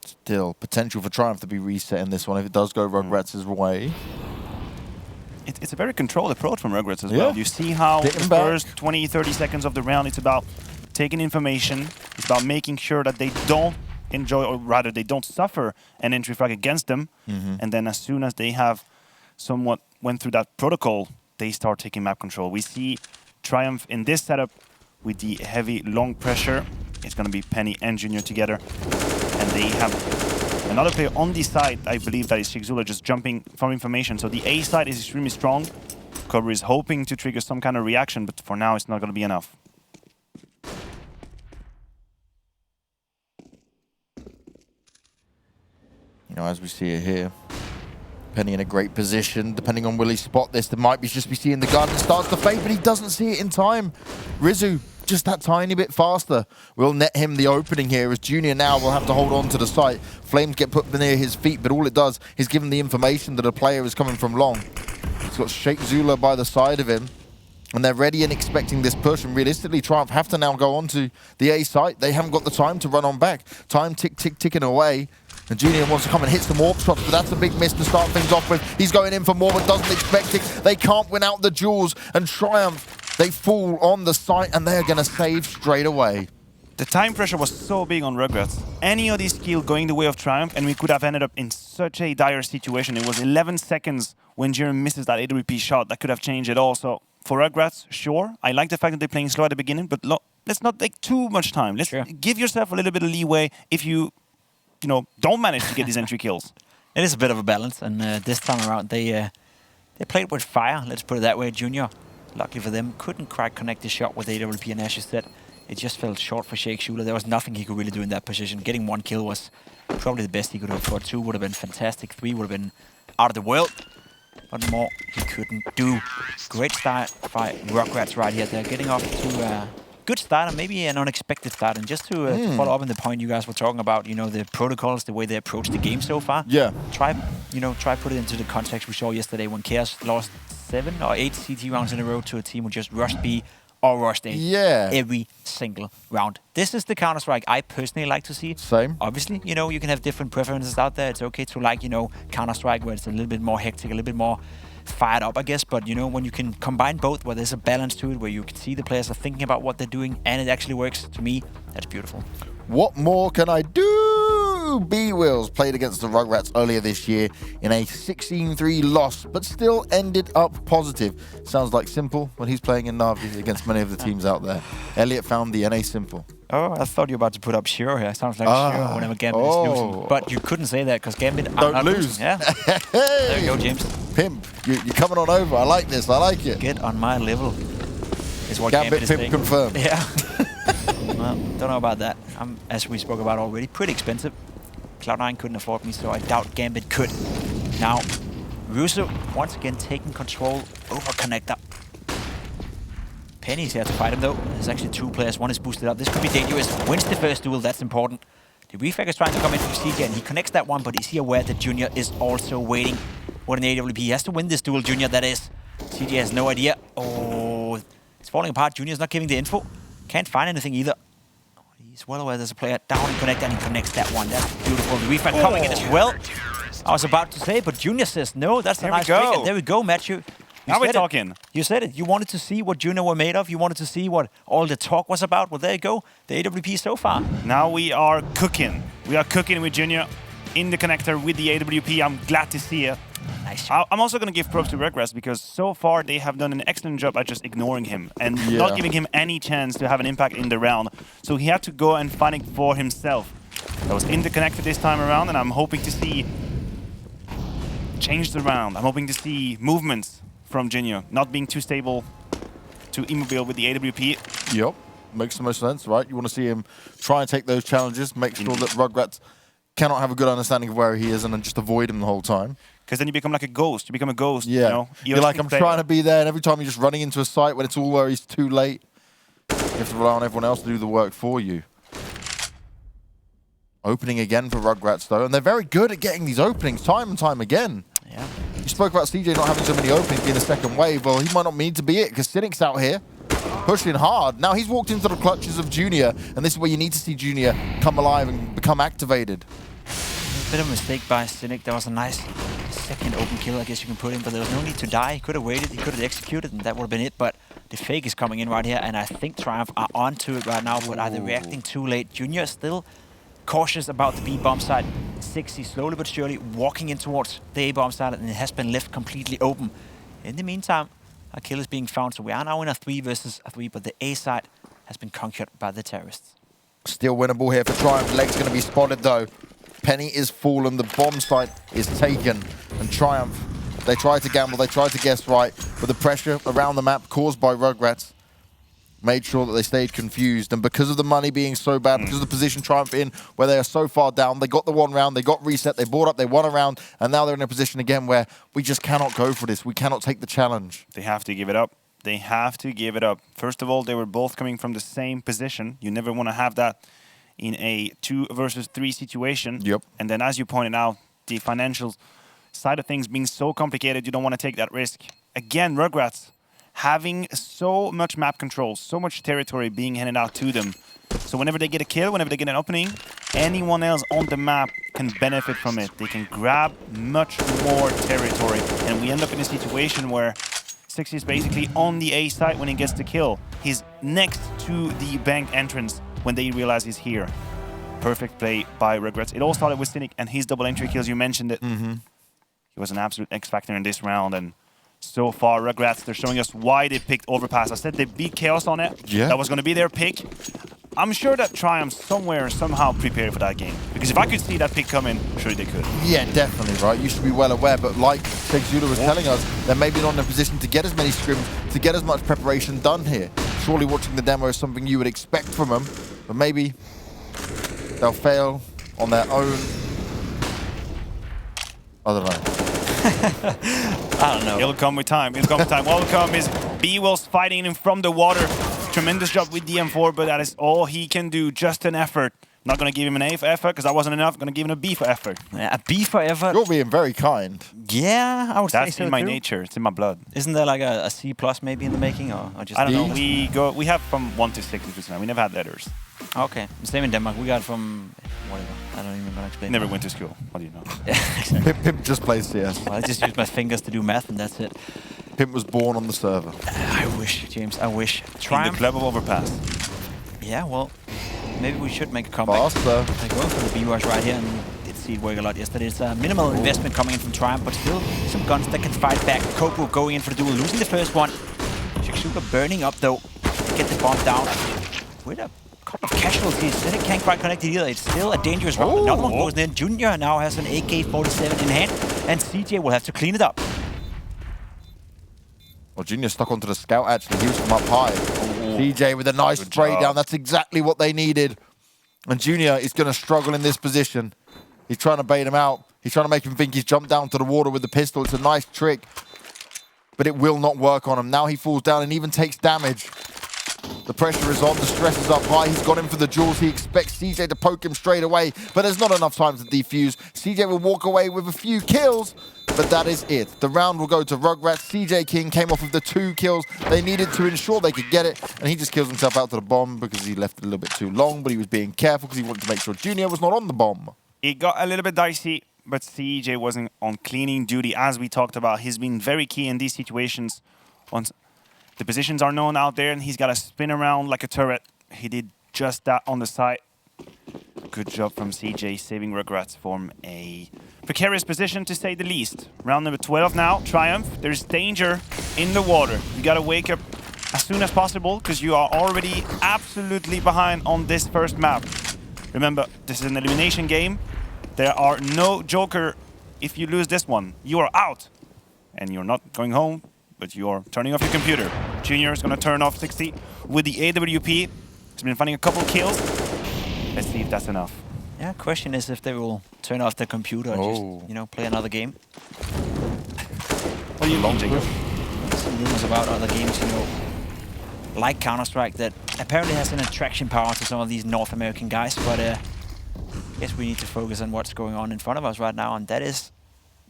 Still potential for Triumph to be reset in this one if it does go Rugratz's way. It's a very controlled approach from Rugratz as well. You see how the first 20-30 seconds of the round, it's about taking information, it's about making sure that they don't enjoy, or rather they don't suffer an entry frag against them, and then as soon as they have somewhat went through that protocol, they start taking map control. We see Triumph in this setup with the heavy long pressure. It's going to be Penny and Junior together, and they have another player on the side. I believe that is Shigzula just jumping from information. So the A side is extremely strong. Cobra is hoping to trigger some kind of reaction, but for now it's not going to be enough. You know, as we see it here, Penny in a great position. Depending on will he spot this, there might be just be seeing the gun. It starts to fade, but he doesn't see it in time. Rizu, just that tiny bit faster, will net him the opening here, as Junior now will have to hold on to the site. Flames get put near his feet, but all it does is give him the information that a player is coming from long. He's got Shigzula by the side of him, and they're ready and expecting this push, and realistically Triumph have to now go on to the A site. They haven't got the time to run on back. Time ticking away. And Junior wants to come and hit some warp shots, but that's a big miss to start things off with. He's going in for more, but doesn't expect it. They can't win out the duels, and Triumph, they fall on the site, and they're going to save straight away. The time pressure was so big on Rugratz. Any of these kills going the way of Triumph, and we could have ended up in such a dire situation. It was 11 seconds when Jeremy misses that AWP shot that could have changed it all. So for Rugratz, sure, I like the fact that they're playing slow at the beginning, but let's not take too much time. Let's give yourself a little bit of leeway if you don't manage to get these entry kills. It is a bit of a balance, and this time around they played with fire. Let's put it that way. Junior, luckily for them, couldn't quite connect the shot with AWP, and as you said, it just fell short for Shake Schuler. There was nothing he could really do in that position. Getting 1 kill was probably the best he could have for. 2 would have been fantastic. 3 would have been out of the world. But more he couldn't do. Great start by Rugratz right here. They're getting off to a good start, and maybe an unexpected start. And just to follow up on the point you guys were talking about, the protocols, the way they approach the game so far. Yeah. Try put it into the context we saw yesterday when Chaos lost 7 or 8 CT rounds in a row to a team who just rushed B or rushed A every single round. This is the Counter-Strike I personally like to see. Same. Obviously, you can have different preferences out there. It's okay to like, Counter-Strike where it's a little bit more hectic, a little bit more fired up, I guess. But, when you can combine both, where there's a balance to it, where you can see the players are thinking about what they're doing and it actually works, to me, that's beautiful. What more can I do? B-Wills played against the Rugratz earlier this year in a 16-3 loss, but still ended up positive. Sounds like Simple when he's playing in Na'Vi against many of the teams out there. Elliot found the NA Simple. Oh, I thought you were about to put up Shiro here. Sounds like Shiro whenever Gambit is losing. But you couldn't say that because Gambit are not losing. Yeah. There you go, James. Pimp, you're coming on over. I like this. I like it. Get on my level. Is what Gambit is Pimp saying. confirmed. Yeah. Well, don't know about that. I'm, as we spoke about already, pretty expensive. Cloud9 couldn't afford me, so I doubt Gambit could. Now, Russo once again taking control over Connector. Penny's here to fight him though. There's actually 2 players. One is boosted up. This could be dangerous. Wins the first duel, that's important. The DreamHack is trying to come in from CJ and he connects that one, but is he aware that Junior is also waiting? What an AWP. He has to win this duel, Junior, that is. CJ has no idea. Oh, it's falling apart. Junior's not giving the info. Can't find anything either. He's well aware there's a player down in Connector and he connects that one. That's beautiful. The DreamHack coming in as well. I was about to say, but Junior says no. That's a nice pick. And there we go, Matthew. Now we're talking. You said it. You wanted to see what Junior were made of. You wanted to see what all the talk was about. Well, there you go. The AWP so far. Now we are cooking. We are cooking with Junior in the Connector with the AWP. I'm glad to see it. Nice. I'm also going to give props to Rugratz because so far they have done an excellent job at just ignoring him and not giving him any chance to have an impact in the round. So he had to go and find it for himself. That was in the Connector this time around, and I'm hoping to see change the round. I'm hoping to see movements from Junior, not being too stable, too immobile with the AWP. Yep, makes the most sense, right? You want to see him try and take those challenges, make sure that Rugratz cannot have a good understanding of where he is and then just avoid him the whole time. Because then you become like a ghost. You become a ghost, Yeah. You're like, I'm trying to be there, and every time you're just running into a site when it's all where he's too late, you have to rely on everyone else to do the work for you. Opening again for Rugratz, though, and they're very good at getting these openings time and time again. Yeah. You spoke about CJ not having so many openings being a second wave. Well, he might not need to be it, because Cynic's out here pushing hard. Now he's walked into the clutches of Junior, and this is where you need to see Junior come alive and become activated. A bit of a mistake by Cynic. That was a nice second open kill, I guess you can put in, but there was no need to die. He could have waited, he could have executed, and that would have been it. But the fake is coming in right here, and I think Triumph are onto it right now, but are they reacting too late? Junior still cautious about the B bomb side. 60 slowly but surely walking in towards the A bomb side, and it has been left completely open. In the meantime, a kill is being found, so we are now in a 3 versus a 3, but the A side has been conquered by the terrorists. Still winnable here for Triumph. Leg's going to be spotted though. Penny is fallen, the bomb site is taken, and Triumph, they tried to gamble, they tried to guess right, but the pressure around the map caused by Rugratz made sure that they stayed confused, and because of the money being so bad, because of the position Triumph in, where they are so far down, they got the 1 round, they got reset, they bought up, they won a round, and now they're in a position again where we just cannot go for this, we cannot take the challenge. They have to give it up. They have to give it up. First of all, they were both coming from the same position. You never want to have that in a 2 versus 3 situation. Yep. And then as you pointed out, the financial side of things being so complicated, you don't want to take that risk. Again, Rugratz having so much map control, so much territory being handed out to them. So whenever they get a kill, whenever they get an opening, anyone else on the map can benefit from it. They can grab much more territory. And we end up in a situation where 60 is basically on the A side when he gets the kill. He's next to the bank entrance when they realize he's here. Perfect play by Rugratz. It all started with Cynic and his double entry kills. You mentioned it. He was an absolute X factor in this round, and so far Rugratz, they're showing us why they picked Overpass. I said they beat Chaos on it. Yeah. That was going to be their pick. I'm sure that Triumph somewhere somehow prepared for that game, because if I could see that pick coming, surely they could. Yeah, definitely, right? You should be well aware, but like Zula was telling us, they're maybe not in a position to get as many scrims, to get as much preparation done here. Surely watching the demo is something you would expect from them, but maybe they'll fail on their own. I don't know. I don't know. It'll come with time. It'll come with time. What will come is B-Will's fighting him from the water. Tremendous job with DM4, but that is all he can do. Just an effort. Not going to give him an A for effort, because that wasn't enough. Going to give him a B for effort. Yeah, a B for effort. You're being very kind. Yeah, I would say so. That's in my nature. It's in my blood. Isn't there like a C plus maybe in the making, or just? I don't know. We have from 1 to 6 now. We never had letters. Okay, same in Denmark. We got from whatever. I don't even gonna explain. Never went to school. What do you know? Yeah, exactly. Pimp just plays CS. Well, I just use my fingers to do math, and that's it. Pimp was born on the server. I wish, James. I wish. In the club of Overpass. Yeah, well, maybe we should make a comeback. Faster. Like going for the B-rush right here, and did see it work a lot yesterday. It's a minimal investment coming in from Triumph, but still some guns that can fight back. Kopo going in for the duel, losing the first one. Shakshuka burning up though. Get the bomb down. With a couple of casualties, then it can't quite connect it either. It's still a dangerous round. Another one goes in. Junior now has an AK-47 in hand, and CJ will have to clean it up. Well, Junior stuck onto the scout, actually. He was from up high. CJ with a nice spray down. That's exactly what they needed. And Junior is going to struggle in this position. He's trying to bait him out. He's trying to make him think he's jumped down to the water with the pistol. It's a nice trick, but it will not work on him. Now he falls down and even takes damage. The pressure is on, the stress is up high. He's gone in for the jewels. He expects CJ to poke him straight away, but there's not enough time to defuse. CJ will walk away with a few kills, but that is it. The round will go to Rugratz. CJ King came off of the 2 kills they needed to ensure they could get it, and he just kills himself out to the bomb because he left it a little bit too long, but he was being careful because he wanted to make sure Junior was not on the bomb. It got a little bit dicey, but CJ wasn't on cleaning duty, as we talked about. He's been very key in these situations. Once the positions are known out there, and he's got to spin around like a turret. He did just that on the side. Good job from CJ, saving Rugratz from a precarious position, to say the least. Round number 12 now, Triumph. There's danger in the water. You got to wake up as soon as possible, because you are already absolutely behind on this first map. Remember, this is an elimination game. There are no joker. If you lose this one, you are out. And you're not going home, but you're turning off your computer. Junior is going to turn off 60 with the AWP. He's been finding a couple kills. Let's see if that's enough. Yeah, question is if they will turn off the computer or just, you know, play another game. What do you think, Jacob? Some rumors about other games, you know, like Counter-Strike, that apparently has an attraction power to some of these North American guys, but I guess we need to focus on what's going on in front of us right now, and that is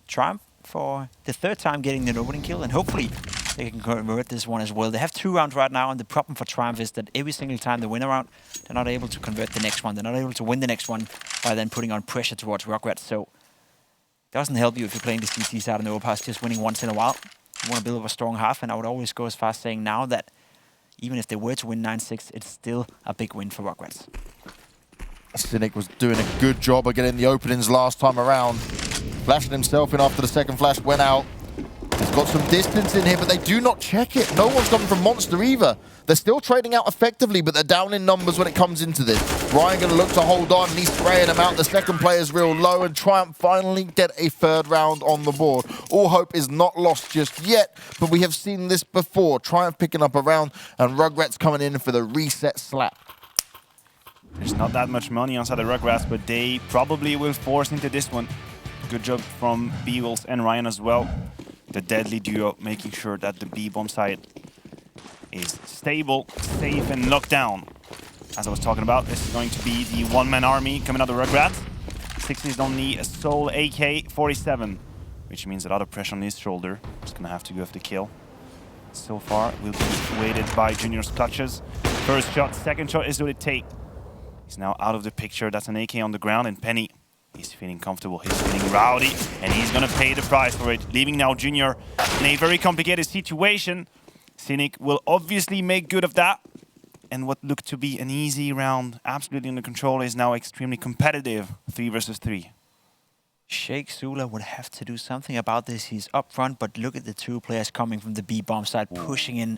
Triumph for the 3rd time getting an opening kill, and hopefully they can convert this one as well. They have 2 rounds right now, and the problem for Triumph is that every single time they win a round, they're not able to convert the next one. They're not able to win the next one by then putting on pressure towards Rugratz. So it doesn't help you if you're playing the CT side of the Overpass, just winning once in a while. You want to build up a strong half, and I would always go as far as saying now that even if they were to win 9-6, it's still a big win for Rugratz. Cynic was doing a good job of getting the openings last time around. Flashing himself in after the second flash went out. He's got some distance in here, but they do not check it. No one's coming from Monster either. They're still trading out effectively, but they're down in numbers when it comes into this. Ryan going to look to hold on, and he's spraying them out. The second player's real low, and Triumph finally get a 3rd round on the board. All hope is not lost just yet, but we have seen this before. Triumph picking up a round, and Rugratz coming in for the reset slap. There's not that much money on side of Rugratz, but they probably will force into this one. Good job from B-Wills and Ryan as well. The deadly duo making sure that the B-bomb site is stable, safe, and locked down. As I was talking about, this is going to be the one-man army coming out of Rugratz. 60 is only a sole AK-47, which means a lot of pressure on his shoulder. Just gonna have to go for the kill. So far, will be weighted by Junior's clutches. First shot, second shot is what it takes. He's now out of the picture. That's an AK on the ground, and Penny, he's feeling comfortable, he's feeling rowdy, and he's gonna pay the price for it, leaving now Junior in a very complicated situation. Cynic will obviously make good of that. and what looked to be an easy round, absolutely under control, is now extremely competitive. 3 versus 3. Sheikh Zula would have to do something about this. He's up front, but look at the 2 players coming from the B bomb side, pushing in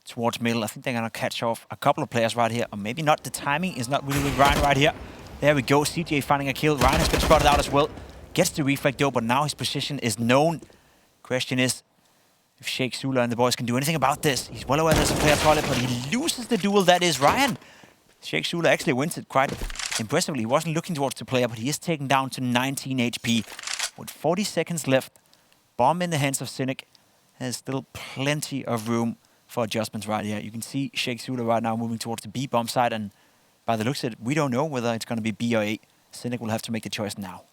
towards middle. I think they're going to catch off a couple of players right here, or maybe not. The timing is not really with Ryan right here. There we go. CJ finding a kill. Ryan has been spotted out as well. Gets the reflect though, but now his position is known. Question is if Sheikh Zula and the boys can do anything about this. He's well aware there's a player toilet, but he loses the duel. That is Ryan. Sheikh Zula actually wins it quite impressively. He wasn't looking towards the player, but he is taken down to 19 HP. With 40 seconds left, bomb in the hands of Cynic. There's still plenty of room for adjustments right here. You can see Sheikh Zula right now moving towards the B bomb side, and by the looks of it, we don't know whether it's going to be B or A. Cynic will have to make the choice now.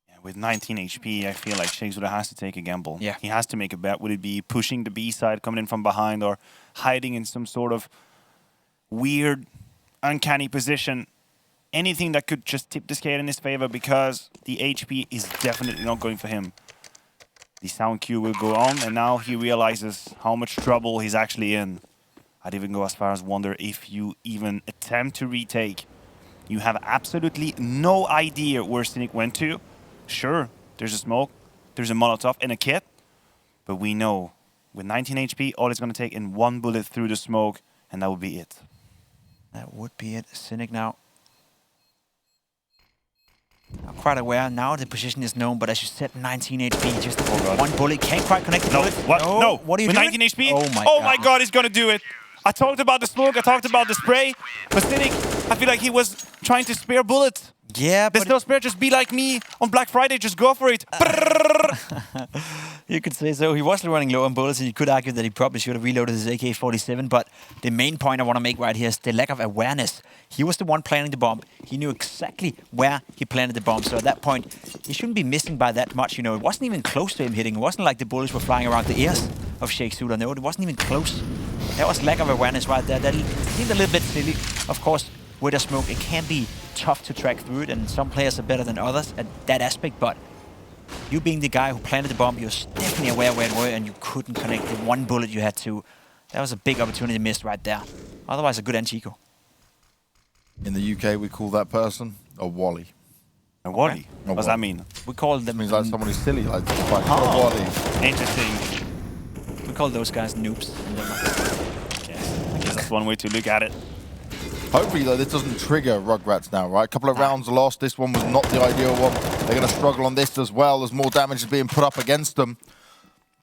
Yeah, with 19 HP, I feel like Sheikh Zula has to take a gamble. Yeah. He has to make a bet. Would it be pushing the B side, coming in from behind, or hiding in some sort of weird, uncanny position? Anything that could just tip the scale in his favor, because the HP is definitely not going for him. The sound cue will go on, and now he realizes how much trouble he's actually in. I'd even go as far as wonder if you even attempt to retake. You have absolutely no idea where Cynic went to. Sure, there's a smoke, there's a Molotov and a kit, but we know with 19 HP, all it's going to take in 1 bullet through the smoke, and that would be it. That would be it. Cynic now. Not quite aware. Now the position is known, but as you said, 19 HP. Just 1 bullet. Can't quite connect the bullet. What? No. What are you with doing? 19 HP? Oh my god, he's going to do it. I talked about the smoke, I talked about the spray, but Cynic, I feel like he was trying to spare bullets. Yeah, there's but no spare. Just be like me on Black Friday. Just go for it. You could say so. He was running low on bullets, and you could argue that he probably should have reloaded his AK-47. But the main point I want to make right here is the lack of awareness. He was the one planting the bomb. He knew exactly where he planted the bomb. So at that point, he shouldn't be missing by that much. You know, it wasn't even close to him hitting. It wasn't like the bullets were flying around the ears of Sheikh Zula. No, it wasn't even close. That was lack of awareness right there. That seemed a little bit silly. Of course, with a smoke, it can be tough to track through it, and some players are better than others at that aspect, but you being the guy who planted the bomb, you're definitely aware where it were, and you couldn't connect the 1 bullet you had to. That was a big opportunity missed right there. Otherwise, a good Anchico. In the UK, we call that person a wally. A wally? What does that mean? We call them... It means like someone who's silly, like a wally. Interesting. We call those guys noobs. Yes, I guess that's one way to look at it. Hopefully, though, this doesn't trigger Rugratz now, right? A couple of rounds lost. This one was not the ideal one. They're going to struggle on this as well. There's more damage being put up against them.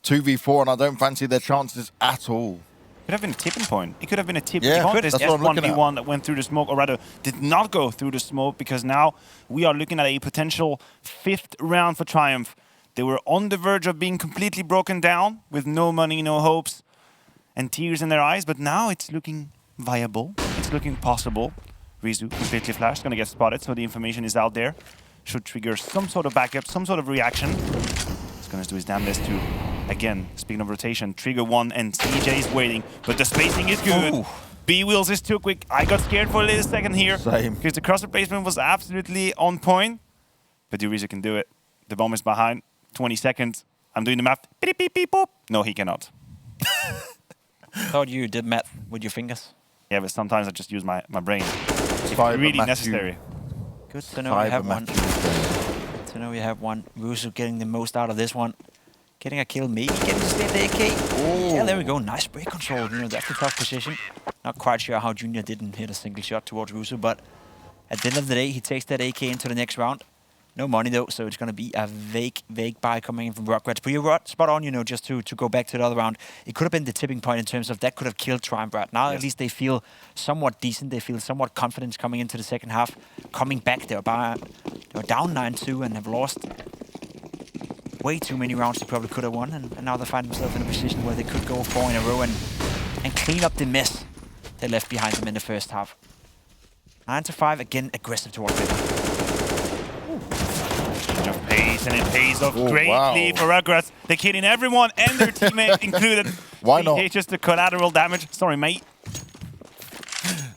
2v4, and I don't fancy their chances at all. Could have been a tipping point. It could have been a tipping point. point. That's This what I'm looking at. S1v1 that went through the smoke, or rather did not go through the smoke, because now we are looking at a potential 5th round for Triumph. They were on the verge of being completely broken down with no money, no hopes, and tears in their eyes, but now it's looking viable. It's looking possible. Rizu completely flashed, gonna get spotted, so the information is out there. Should trigger some sort of backup, some sort of reaction. He's gonna do his damn best to, again, speaking of rotation, trigger 1, and CJ is waiting, but the spacing is good. Ooh. B-Wheels is too quick. I got scared for a little second here. Same. Because the cross replacement was absolutely on point. But Rizu can do it. The bomb is behind. 20 seconds. I'm doing the math. Beep, beep, beep, boop. No, he cannot. Thought you did math with your fingers. Yeah, but sometimes I just use my brain. If Cyber really Matthew. necessary. Good to know we have one. Good to know we have one. Rusu getting the most out of this one. Getting a kill, maybe getting to stay the AK. Yeah, there we go. Nice break control. You know, that's a tough position. Not quite sure how Junior didn't hit a single shot towards Rusu, but at the end of the day, he takes that AK into the next round. No money though, so it's going to be a vague buy coming in from Rugratz. But you're spot on, you know, just to go back to the other round. It could have been the tipping point in terms of that could have killed Triumph right now. Yes. At least they feel somewhat decent. They feel somewhat confident coming into the second half. Coming back, they were down 9-2 and have lost way too many rounds they probably could have won. And now they find themselves in a position where they could go 4 in a row and clean up the mess they left behind them in the first half. 9-5, again, aggressive towards it. Of pace, and it pays off greatly for Rugratz. They're killing everyone and their teammates included. Why not? It's just the collateral damage. Sorry, mate.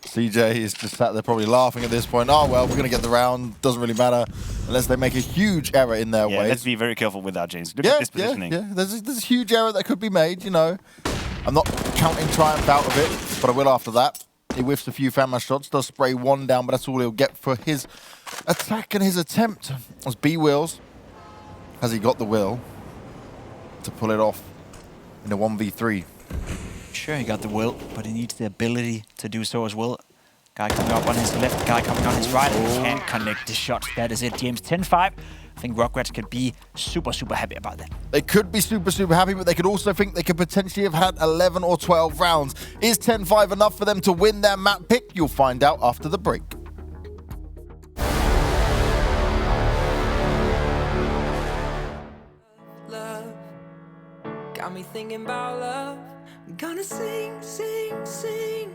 CJ is just sat there probably laughing at this point. Oh, well, we're going to get the round. Doesn't really matter unless they make a huge error in their way. Let's be very careful with that, James. Look at this positioning. Yeah, there's a huge error that could be made, you know. I'm not counting Triumph out of it, but I will after that. He whiffs a few FAMAS shots, does spray one down, but that's all he'll get for his attack and his attempt. As B wills, has he got the will to pull it off in a 1v3? Sure, he got the will, but he needs the ability to do so as well. Guy coming up on his left, guy coming on his right, and connect the shots. That is it, James. 10-5. I think Rugratz could be super, super happy about that. They could be super, super happy, but they could also think they could potentially have had 11 or 12 rounds. Is 10-5 enough for them to win their map pick? You'll find out after the break. Love got me thinking about love. I'm gonna sing, sing, sing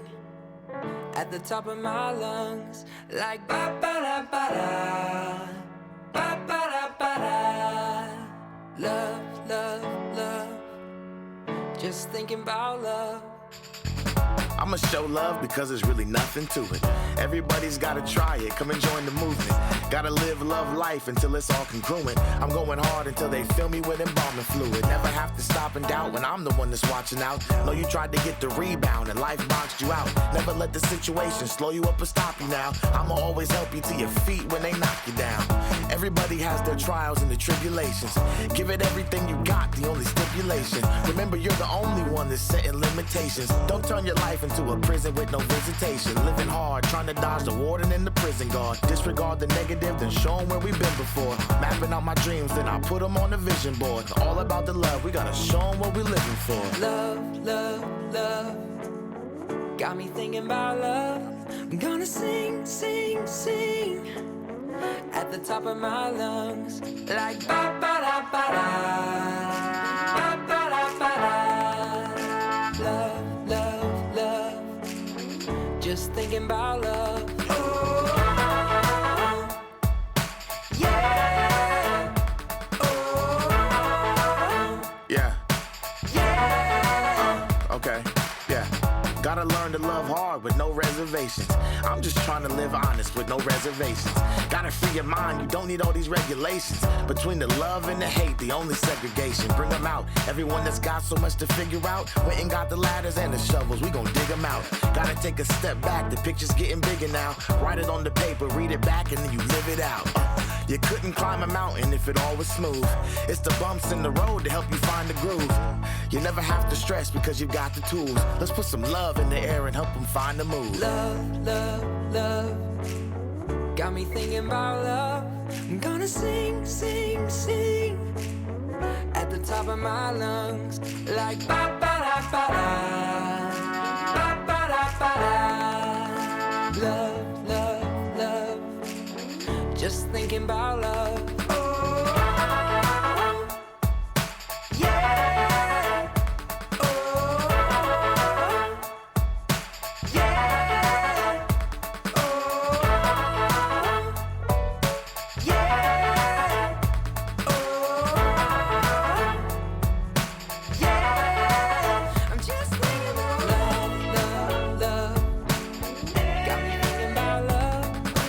at the top of my lungs, like ba ba da ba da, ba ba da ba da. Love, love, love. Just thinking about love. I'ma show love because there's really nothing to it. Everybody's gotta try it, come and join the movement. Gotta live, love life until it's all congruent. I'm going hard until they fill me with embalming fluid. Never have to stop and doubt when I'm the one that's watching out. Know you tried to get the rebound and life boxed you out. Never let the situation slow you up or stop you now. I'ma always help you to your feet when they knock you down. Everybody has their trials and their tribulations. Give it everything you got, the only stipulation. Remember, you're the only one that's setting limitations. Don't turn your life into a prison with no visitation. Living hard, trying to dodge the warden and the prison guard. Disregard the negative, then show them where we've been before. Mapping out my dreams, then I put them on the vision board. All about the love, we gotta show them what we're living for. Love, love, love. Got me thinking about love. I'm gonna sing, sing, sing at the top of my lungs, like ba ba da ba da, ba ba da ba da. Love, love, love. Just thinking about love. Oh, yeah. Oh, Yeah. yeah. Okay, yeah. Gotta learn to love hard with no reservations. I'm just trying to live honest with no reservations. Gotta free your mind, you don't need all these regulations. Between the love and the hate, the only segregation. Bring them out, everyone that's got so much to figure out. Went and got the ladders and the shovels, we gon' dig them out. Gotta take a step back, the picture's getting bigger now. Write it on the paper, read it back, and then you live it out. You couldn't climb a mountain if it all was smooth. It's the bumps in the road to help you find the groove. You never have to stress because you've got the tools. Let's put some love in the air and help them find the move. Love, love, love. Got me thinking about love. I'm gonna sing, sing, sing at the top of my lungs, like ba ba da ba da, ba ba da ba da. Love, love, love. Just thinking about love. Oh, yeah. Oh, yeah. Oh, yeah. Oh, yeah. I'm just thinking about love, love, love. Got me thinking about love.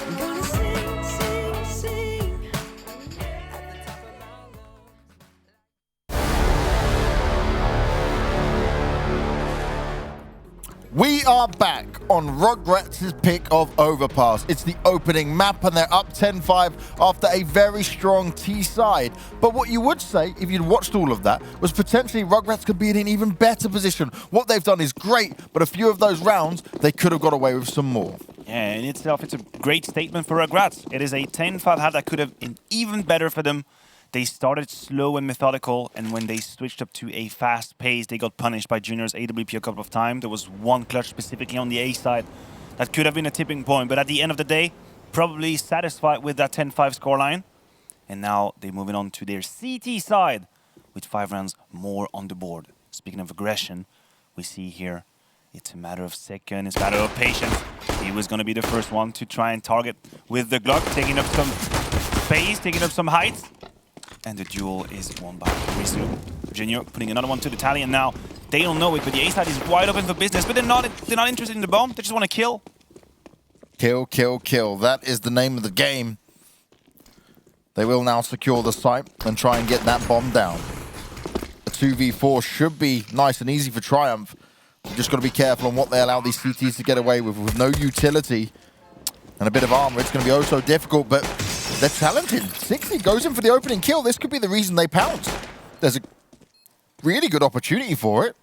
I'm gonna sing, sing, sing at the top of my lungs. We are back on Rugratz's pick of Overpass. It's the opening map and they're up 10-5 after a very strong T side. But what you would say, if you'd watched all of that, was potentially Rugratz could be in an even better position. What they've done is great, but a few of those rounds, they could have got away with some more. Yeah, in itself, it's a great statement for Rugratz. It is a 10-5 half that could have been even better for them. They started slow and methodical, and when they switched up to a fast pace, they got punished by Junior's AWP a couple of times. There was one clutch specifically on the A side that could have been a tipping point, but at the end of the day, probably satisfied with that 10-5 scoreline. And now they're moving on to their CT side with 5 rounds more on the board. Speaking of aggression, we see here it's a matter of seconds, it's a matter of patience. He was going to be the first one to try and target with the Glock, taking up some space, taking up some height. And the duel is won by Rizu. Junior putting another one to the tally, and now they don't know it, but the A side is wide open for business, but they're not interested in the bomb, they just want to kill. Kill, kill, kill. That is the name of the game. They will now secure the site and try and get that bomb down. A 2v4 should be nice and easy for Triumph. You just got to be careful on what they allow these CTs to get away with no utility and a bit of armor. It's going to be oh so difficult, but they're talented. 60 goes in for the opening kill. This could be the reason they pounce. There's a really good opportunity for it.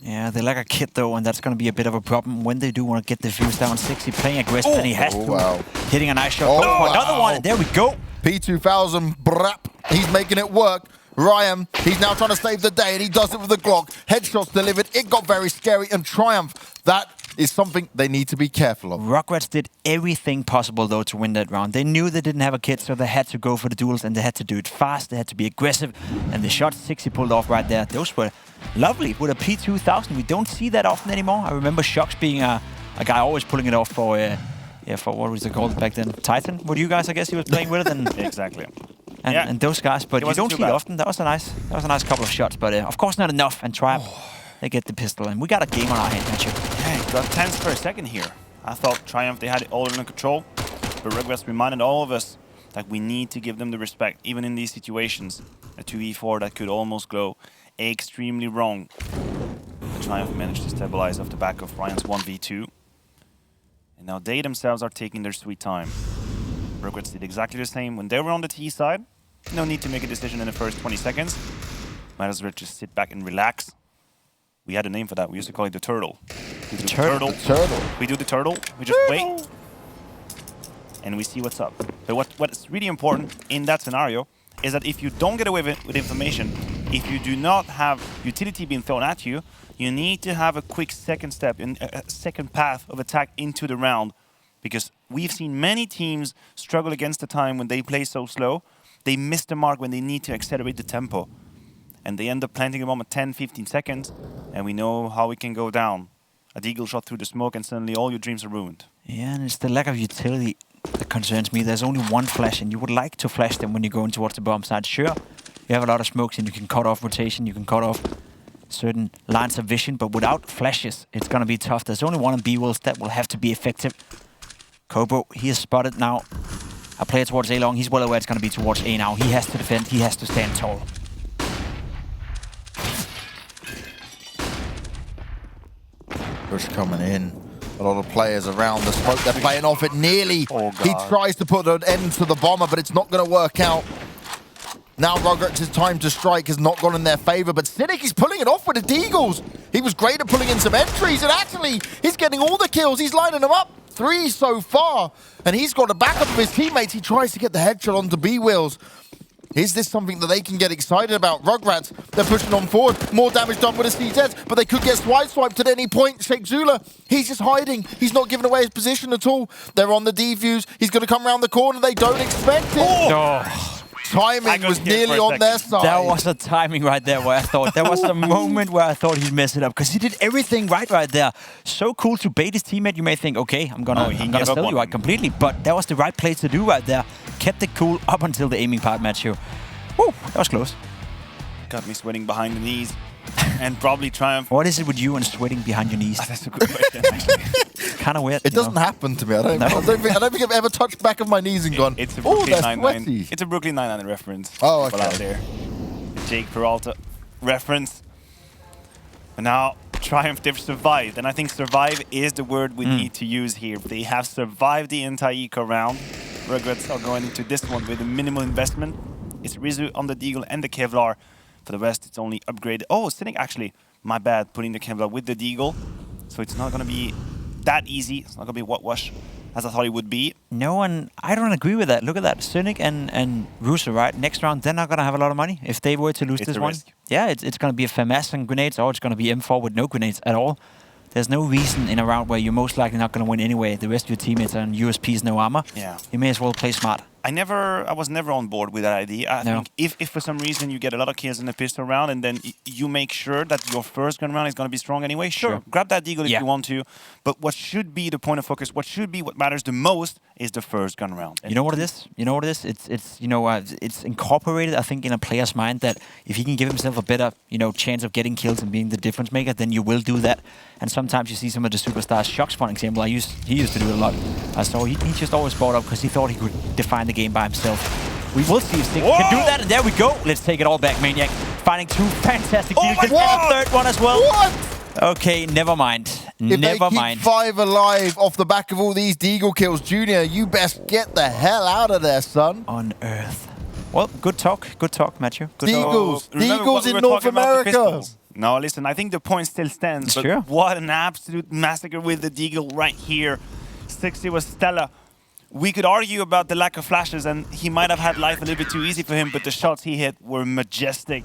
Yeah, they lack a kit though, and that's going to be a bit of a problem when they do want to get the views down. 60 playing aggressive, and he has to. Wow. Hitting a nice shot. Another one, and there we go. P2000, brap. He's making it work. Ryan, he's now trying to save the day, and he does it with the Glock. Headshots delivered. It got very scary, and Triumph, that is something they need to be careful of. Rugratz did everything possible, though, to win that round. They knew they didn't have a kit, so they had to go for the duels, and they had to do it fast. They had to be aggressive, and the shots 60 pulled off right there, those were lovely. With a P2000, we don't see that often anymore. I remember Shox being a guy always pulling it off for what was it called back then? Titan? What you guys, I guess he was playing with it. And exactly. And those guys, but you don't see it often. That was a nice couple of shots, but of course not enough. And Triumph, they get the pistol, and we got a game on our hands, don't you? Yeah, it got tense for a second here. I thought Triumph, they had it all under control, but Rugratz reminded all of us that we need to give them the respect, even in these situations. A 2v4 that could almost go extremely wrong. But Triumph managed to stabilize off the back of Ryan's 1v2. And now they themselves are taking their sweet time. Rugratz did exactly the same when they were on the T side. No need to make a decision in the first 20 seconds. Might as well just sit back and relax. We had a name for that. We used to call it the turtle. We do the turtle. We do the turtle. We just wait. And we see what's up. But what's really important in that scenario is that if you don't get away with information, if you do not have utility being thrown at you, you need to have a quick second step, a second path of attack into the round. Because we've seen many teams struggle against the time when they play so slow. They miss the mark when they need to accelerate the tempo. And they end up planting a bomb at 10, 15 seconds. And we know how it can go down. A deagle shot through the smoke and suddenly all your dreams are ruined. Yeah, and it's the lack of utility that concerns me. There's only one flash, and you would like to flash them when you're going towards the bomb side. Sure, you have a lot of smokes, and you can cut off rotation, you can cut off certain lines of vision, but without flashes, it's going to be tough. There's only one on B-Wills that will have to be effective. Kobo, he is spotted now. A player towards A long. He's well aware it's going to be towards A now. He has to defend. He has to stand tall. Push coming in. A lot of players around the smoke. They're playing off it nearly. He tries to put an end to the bomber, but it's not going to work out. Now Rugratz's time to strike has not gone in their favor, but Cynic is pulling it off with the Deagles. He was great at pulling in some entries, and actually, he's getting all the kills. He's lining them up. 3 so far, and he's got the backup of his teammates. He tries to get the headshot onto B-Wills. Is this something that they can get excited about? Rugratz, they're pushing on forward. More damage done with a CZ, but they could get swiped at any point. Sheikh Zula, he's just hiding. He's not giving away his position at all. They're on the defuse. He's going to come around the corner. They don't expect it. Timing was nearly on their side. That was a timing right there where I thought, there was a moment where I thought he'd mess it up, because he did everything right there. So cool to bait his teammate. You may think, okay, I'm gonna steal you out completely, but that was the right play to do right there. Kept it cool up until the aiming part, Matthew. Woo, that was close. Got me sweating behind the knees. And probably Triumph. What is it with you and sweating behind your knees? That's a good question, actually. Kind of weird. It doesn't happen to me. I don't think I've ever touched the back of my knees and gone, it's a Brooklyn Nine-Nine. It's a Brooklyn Nine-Nine reference. Oh, okay. Out there. The Jake Peralta reference. And now Triumph, they've survived. And I think survive is the word we need to use here. They have survived the entire eco round. Rugratz are going into this one with a minimal investment. It's Rizu on the Deagle and the Kevlar. For the rest, it's only upgraded. Oh, Cynic actually, my bad, putting the Kevlar with the Deagle. So it's not going to be that easy. It's not going to be whitewash as I thought it would be. No, and I don't agree with that. Look at that. Cynic and Russo, right? Next round, they're not going to have a lot of money if they were to lose this one. Yeah, it's going to be a FAMAS and grenades, or it's going to be M4 with no grenades at all. There's no reason in a round where you're most likely not going to win anyway. The rest of your teammates are on USPs, no armor. Yeah. You may as well play smart. I was never on board with that idea. I think if for some reason you get a lot of kills in the pistol round and then you make sure that your first gun round is going to be strong anyway, sure. Grab that Deagle if you want to. But what should be the point of focus, what should be what matters the most is the first gun round. You know what it is? You know what it is? It's incorporated, I think, in a player's mind that if he can give himself a better, chance of getting kills and being the difference maker, then you will do that. And sometimes you see some of the superstars. Shox, for example, he used to do it a lot. So he just always bought up because he thought he could define the game by himself. We will see if Stick can do that, and there we go. Let's take it all back, Maniac. finding two fantastic Oh deals. my And a God! third one as well. What? Okay, never mind. If Never they mind. keep 5 alive off the back of all these Deagle kills, Junior, you best get the hell out of there, son. On Earth. Well, good talk, Matthew. Good talk. Deagles. Remember Deagles what we in were North talking about the America. pistols? No, listen, I think the point still stands. But Sure. what an absolute massacre with the Deagle right here. 60 was stellar. We could argue about the lack of flashes, and he might have had life a little bit too easy for him, but the shots he hit were majestic.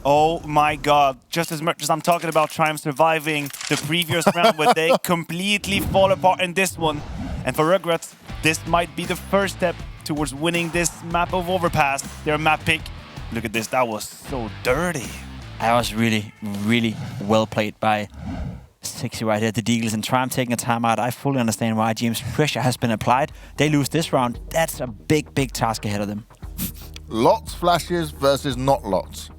Oh my god, just as much as I'm talking about Triumph surviving the previous round where they completely fall apart in this one. And for Rugratz, this might be the first step towards winning this map of Overpass, their map pick. Look at this, that was so dirty. That was really, really well played by 60 right here. The Deagles and Triumph taking a timeout. I fully understand why, James. Pressure has been applied. They lose this round. That's a big, big task ahead of them. Lots flashes versus not lots.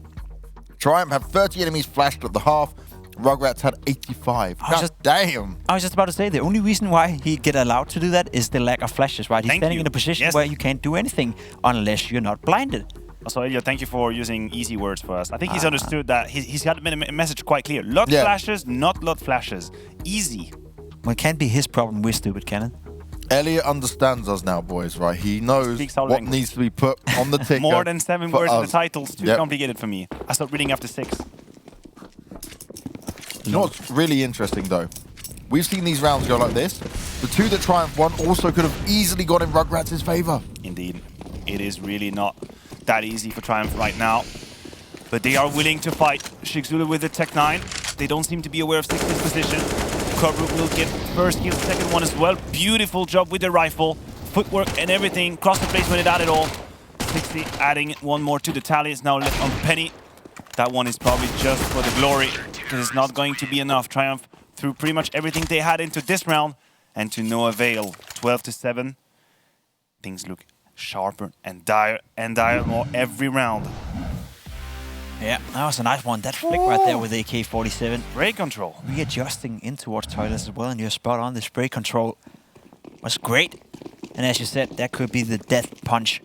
Triumph have 30 enemies flashed at the half. Rugratz had 85. Damn. I was just about to say, the only reason why he get allowed to do that is the lack of flashes, right? He's standing in a position where you can't do anything unless you're not blinded. Also, Ilya, thank you for using easy words for us. I think he's understood that. He's got a message quite clear. Lot flashes, not lot flashes. Easy. Well, it can't be his problem. We're stupid, can it? Elliot understands us now, boys, right? He knows what needs to be put on the ticker. More than 7 words in the title's too complicated for me. I stopped reading after 6. You know what's really interesting, though? We've seen these rounds go like this. The 2 that Triumph won also could have easily gone in Rugratz's favor. Indeed. It is really not that easy for Triumph right now. But they are willing to fight. Shigzula with the Tech 9. They don't seem to be aware of 60's position. Cobra will get first kill, second one as well. Beautiful job with the rifle. Footwork and everything. Cross the place when it added all. 60 adding one more to the tally. It's now left on Penny. That one is probably just for the glory, because it's not going to be enough. Triumph threw pretty much everything they had into this round, and to no avail. 12-7. Things look sharper and dire more every round. Yeah, that was a nice one. That flick right there with the AK-47. Spray control. Readjusting in towards toilets as well, and you're spot on. The spray control was great. And as you said, that could be the death punch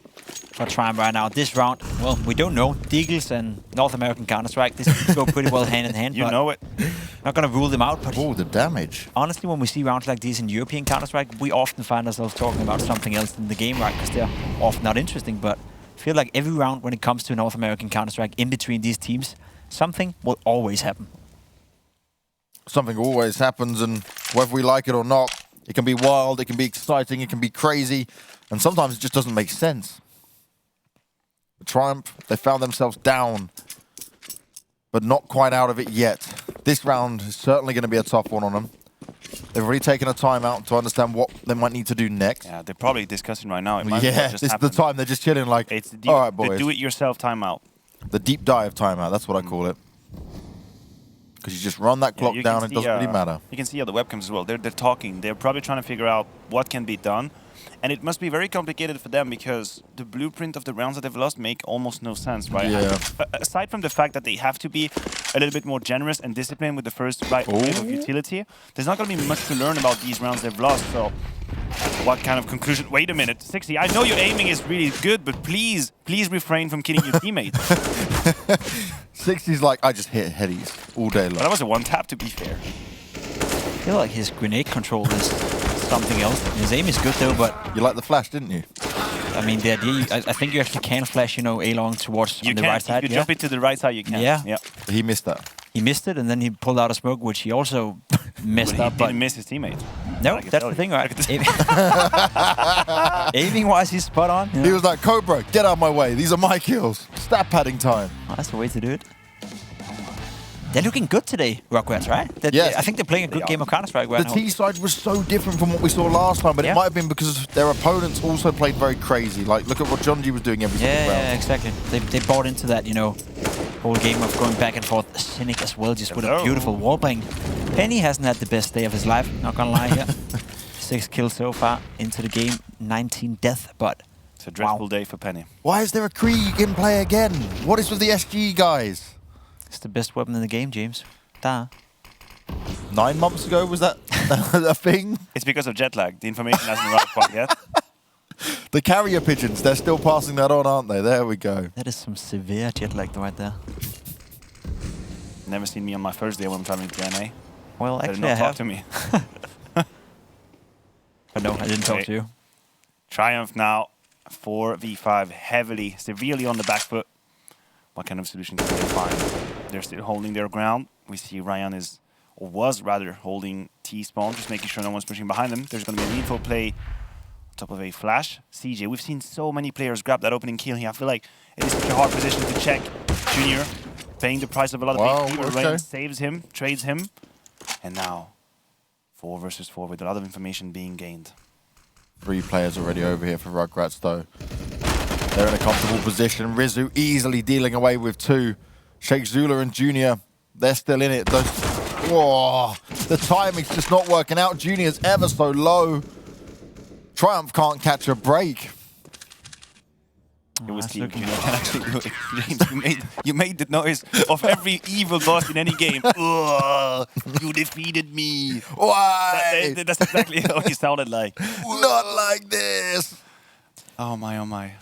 for Triumph right now. This round, well, we don't know. Deagles and North American Counter-Strike, this could go pretty well hand in hand. You know it. Not going to rule them out, but... Oh, the damage. Honestly, when we see rounds like these in European Counter-Strike, we often find ourselves talking about something else in the game, right? Because they're often not interesting, but I feel like every round when it comes to North American Counter-Strike, in between these teams, something will always happen. Something always happens, and whether we like it or not, it can be wild, it can be exciting, it can be crazy, and sometimes it just doesn't make sense. Triumph, they found themselves down, but not quite out of it yet. This round is certainly going to be a tough one on them. They've already taken a timeout to understand what they might need to do next. Yeah, they're probably discussing right now. This is the time they're just chilling like, it's all right, boys. The do-it-yourself timeout. The deep dive timeout, that's what I call it. Because you just run that clock down, it doesn't really matter. You can see on the webcams as well. They're talking. They're probably trying to figure out what can be done. And it must be very complicated for them because the blueprint of the rounds that they've lost make almost no sense, right? Yeah. Aside from the fact that they have to be a little bit more generous and disciplined with the first wave of utility, there's not going to be much to learn about these rounds they've lost. So what kind of conclusion? Wait a minute, 60. I know your aiming is really good, but please refrain from killing your teammates. 60's like, I just hit headies all day long. Well, that was a one-tap, to be fair. I feel like his grenade control is something else. His aim is good though, but... You like the flash, didn't you? I mean, the idea, I think you actually can flash, you know, A-long towards on the right side. If you jump it to the right side, you can. Yeah. He missed that. He missed it, and then he pulled out a smoke, which he also messed up. But he didn't miss his teammate. No, that's the thing, right? Aiming-wise, he's spot on. He was like, Cobra, get out of my way. These are my kills. Stat padding time. Oh, that's the way to do it. They're looking good today, Rugratz, right? Yes. I think they're playing a good game of Counter-Strike right now. The T side was so different from what we saw last time, but it might have been because their opponents also played very crazy. Like, look at what John G was doing every single round. Yeah, exactly. They bought into that, you know, whole game of going back and forth. Cynic as well, just with a beautiful wallbang. Penny hasn't had the best day of his life, not gonna lie here. 6 kills so far into the game, 19 death, but it's a dreadful day for Penny. Why is there a Krieg in play again? What is with the SG guys? It's the best weapon in the game, James. Duh. 9 months ago, was that a thing? It's because of jet lag. The information hasn't arrived quite yet. The carrier pigeons, they're still passing that on, aren't they? There we go. That is some severe jet lag right there. Never seen me on my first day when I'm traveling to NA. Well, Better actually, not I talk have. to me. But no, I didn't talk to you. Triumph now, 4v5, heavily, severely on the back foot. What kind of solution can they find? They're still holding their ground. We see Ryan is, or was rather, holding T-spawn, just making sure no one's pushing behind them. There's going to be a needful play on top of a flash. CJ, we've seen so many players grab that opening kill here. I feel like it is such a hard position to check. Junior paying the price of a lot of people. Ryan saves him, trades him. And now, 4 versus 4 with a lot of information being gained. 3 players already over here for Rugratz, though. They're in a comfortable position. Rizu easily dealing away with 2. Sheikh Zula and Junior, they're still in it. Whoa, the timing's just not working out. Junior's ever so low. Triumph can't catch a break. It was Team Junior. I can actually do it. James, you made the noise of every evil boss in any game. Ugh, you defeated me. Why? That's exactly how he sounded like. Not like this. Oh my, oh my.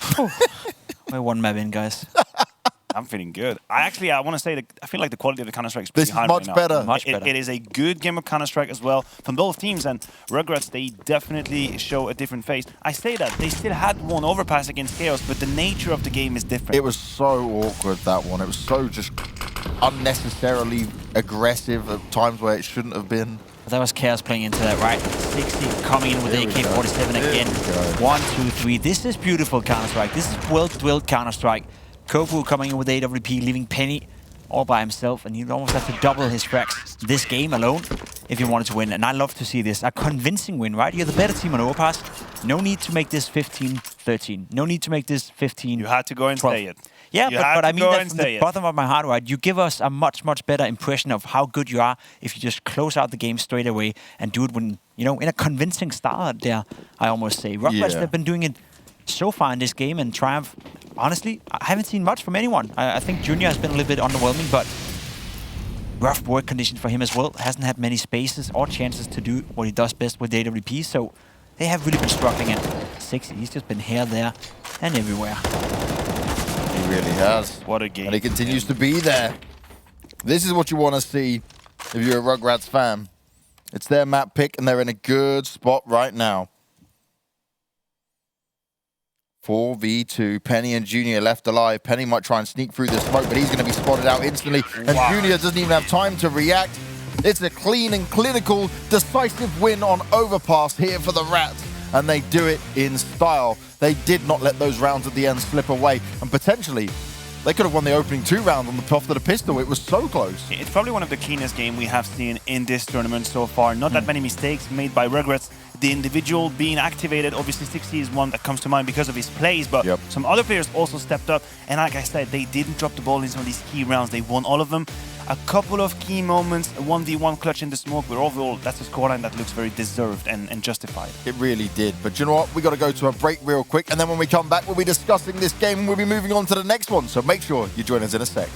We're 1 map in, guys. I'm feeling good. I want to say that I feel like the quality of the Counter-Strike is pretty high right now. Much better. It is a good game of Counter-Strike as well from both teams, and Rugratz, they definitely show a different face. I say that, they still had one overpass against Chaos, but the nature of the game is different. It was so awkward, that one. It was so just unnecessarily aggressive at times where it shouldn't have been. That was Chaos playing into that, right? 60 coming in with AK-47 again. 1, 2, 3. This is beautiful Counter-Strike. This is well-drilled Counter-Strike. Kofu coming in with AWP, leaving Penny all by himself, and he'd almost have to double his frags this game alone if he wanted to win. And I love to see this. A convincing win, right? You're the better team on Overpass. No need to make this 15-13. No need to make this 15-12. You had to go and say it. Yeah, but I mean that from the bottom of my heart, right? You give us a much, much better impression of how good you are if you just close out the game straight away and do it when, you know, in a convincing style there, I almost say. Rugratz, they've been doing it so far in this game, and Triumph, honestly, I haven't seen much from anyone. I think Junior has been a little bit underwhelming, but rough work conditions for him as well. Hasn't had many spaces or chances to do what he does best with AWP, so they have really been struggling. And 60, he's just been here, there, and everywhere. He really has. What a game. And he continues to be there. This is what you want to see if you're a Rugratz fan. It's their map pick, and they're in a good spot right now. 4v2, Penny and Junior left alive. Penny might try and sneak through the smoke, but he's going to be spotted out instantly. And Junior doesn't even have time to react. It's a clean and clinical, decisive win on Overpass here for the Rats. And they do it in style. They did not let those rounds at the end slip away. And potentially, they could have won the opening 2 rounds on the top of the pistol. It was so close. It's probably one of the cleanest games we have seen in this tournament so far. Not that many mistakes made by Rugratz. The individual being activated, obviously 60 is one that comes to mind because of his plays, but some other players also stepped up. And like I said, they didn't drop the ball in some of these key rounds. They won all of them. A couple of key moments, a 1v1 clutch in the smoke, but overall, that's a scoreline that looks very deserved and justified. It really did. But you know what? We got to go to a break real quick, and then when we come back, we'll be discussing this game and we'll be moving on to the next one. So make sure you join us in a sec.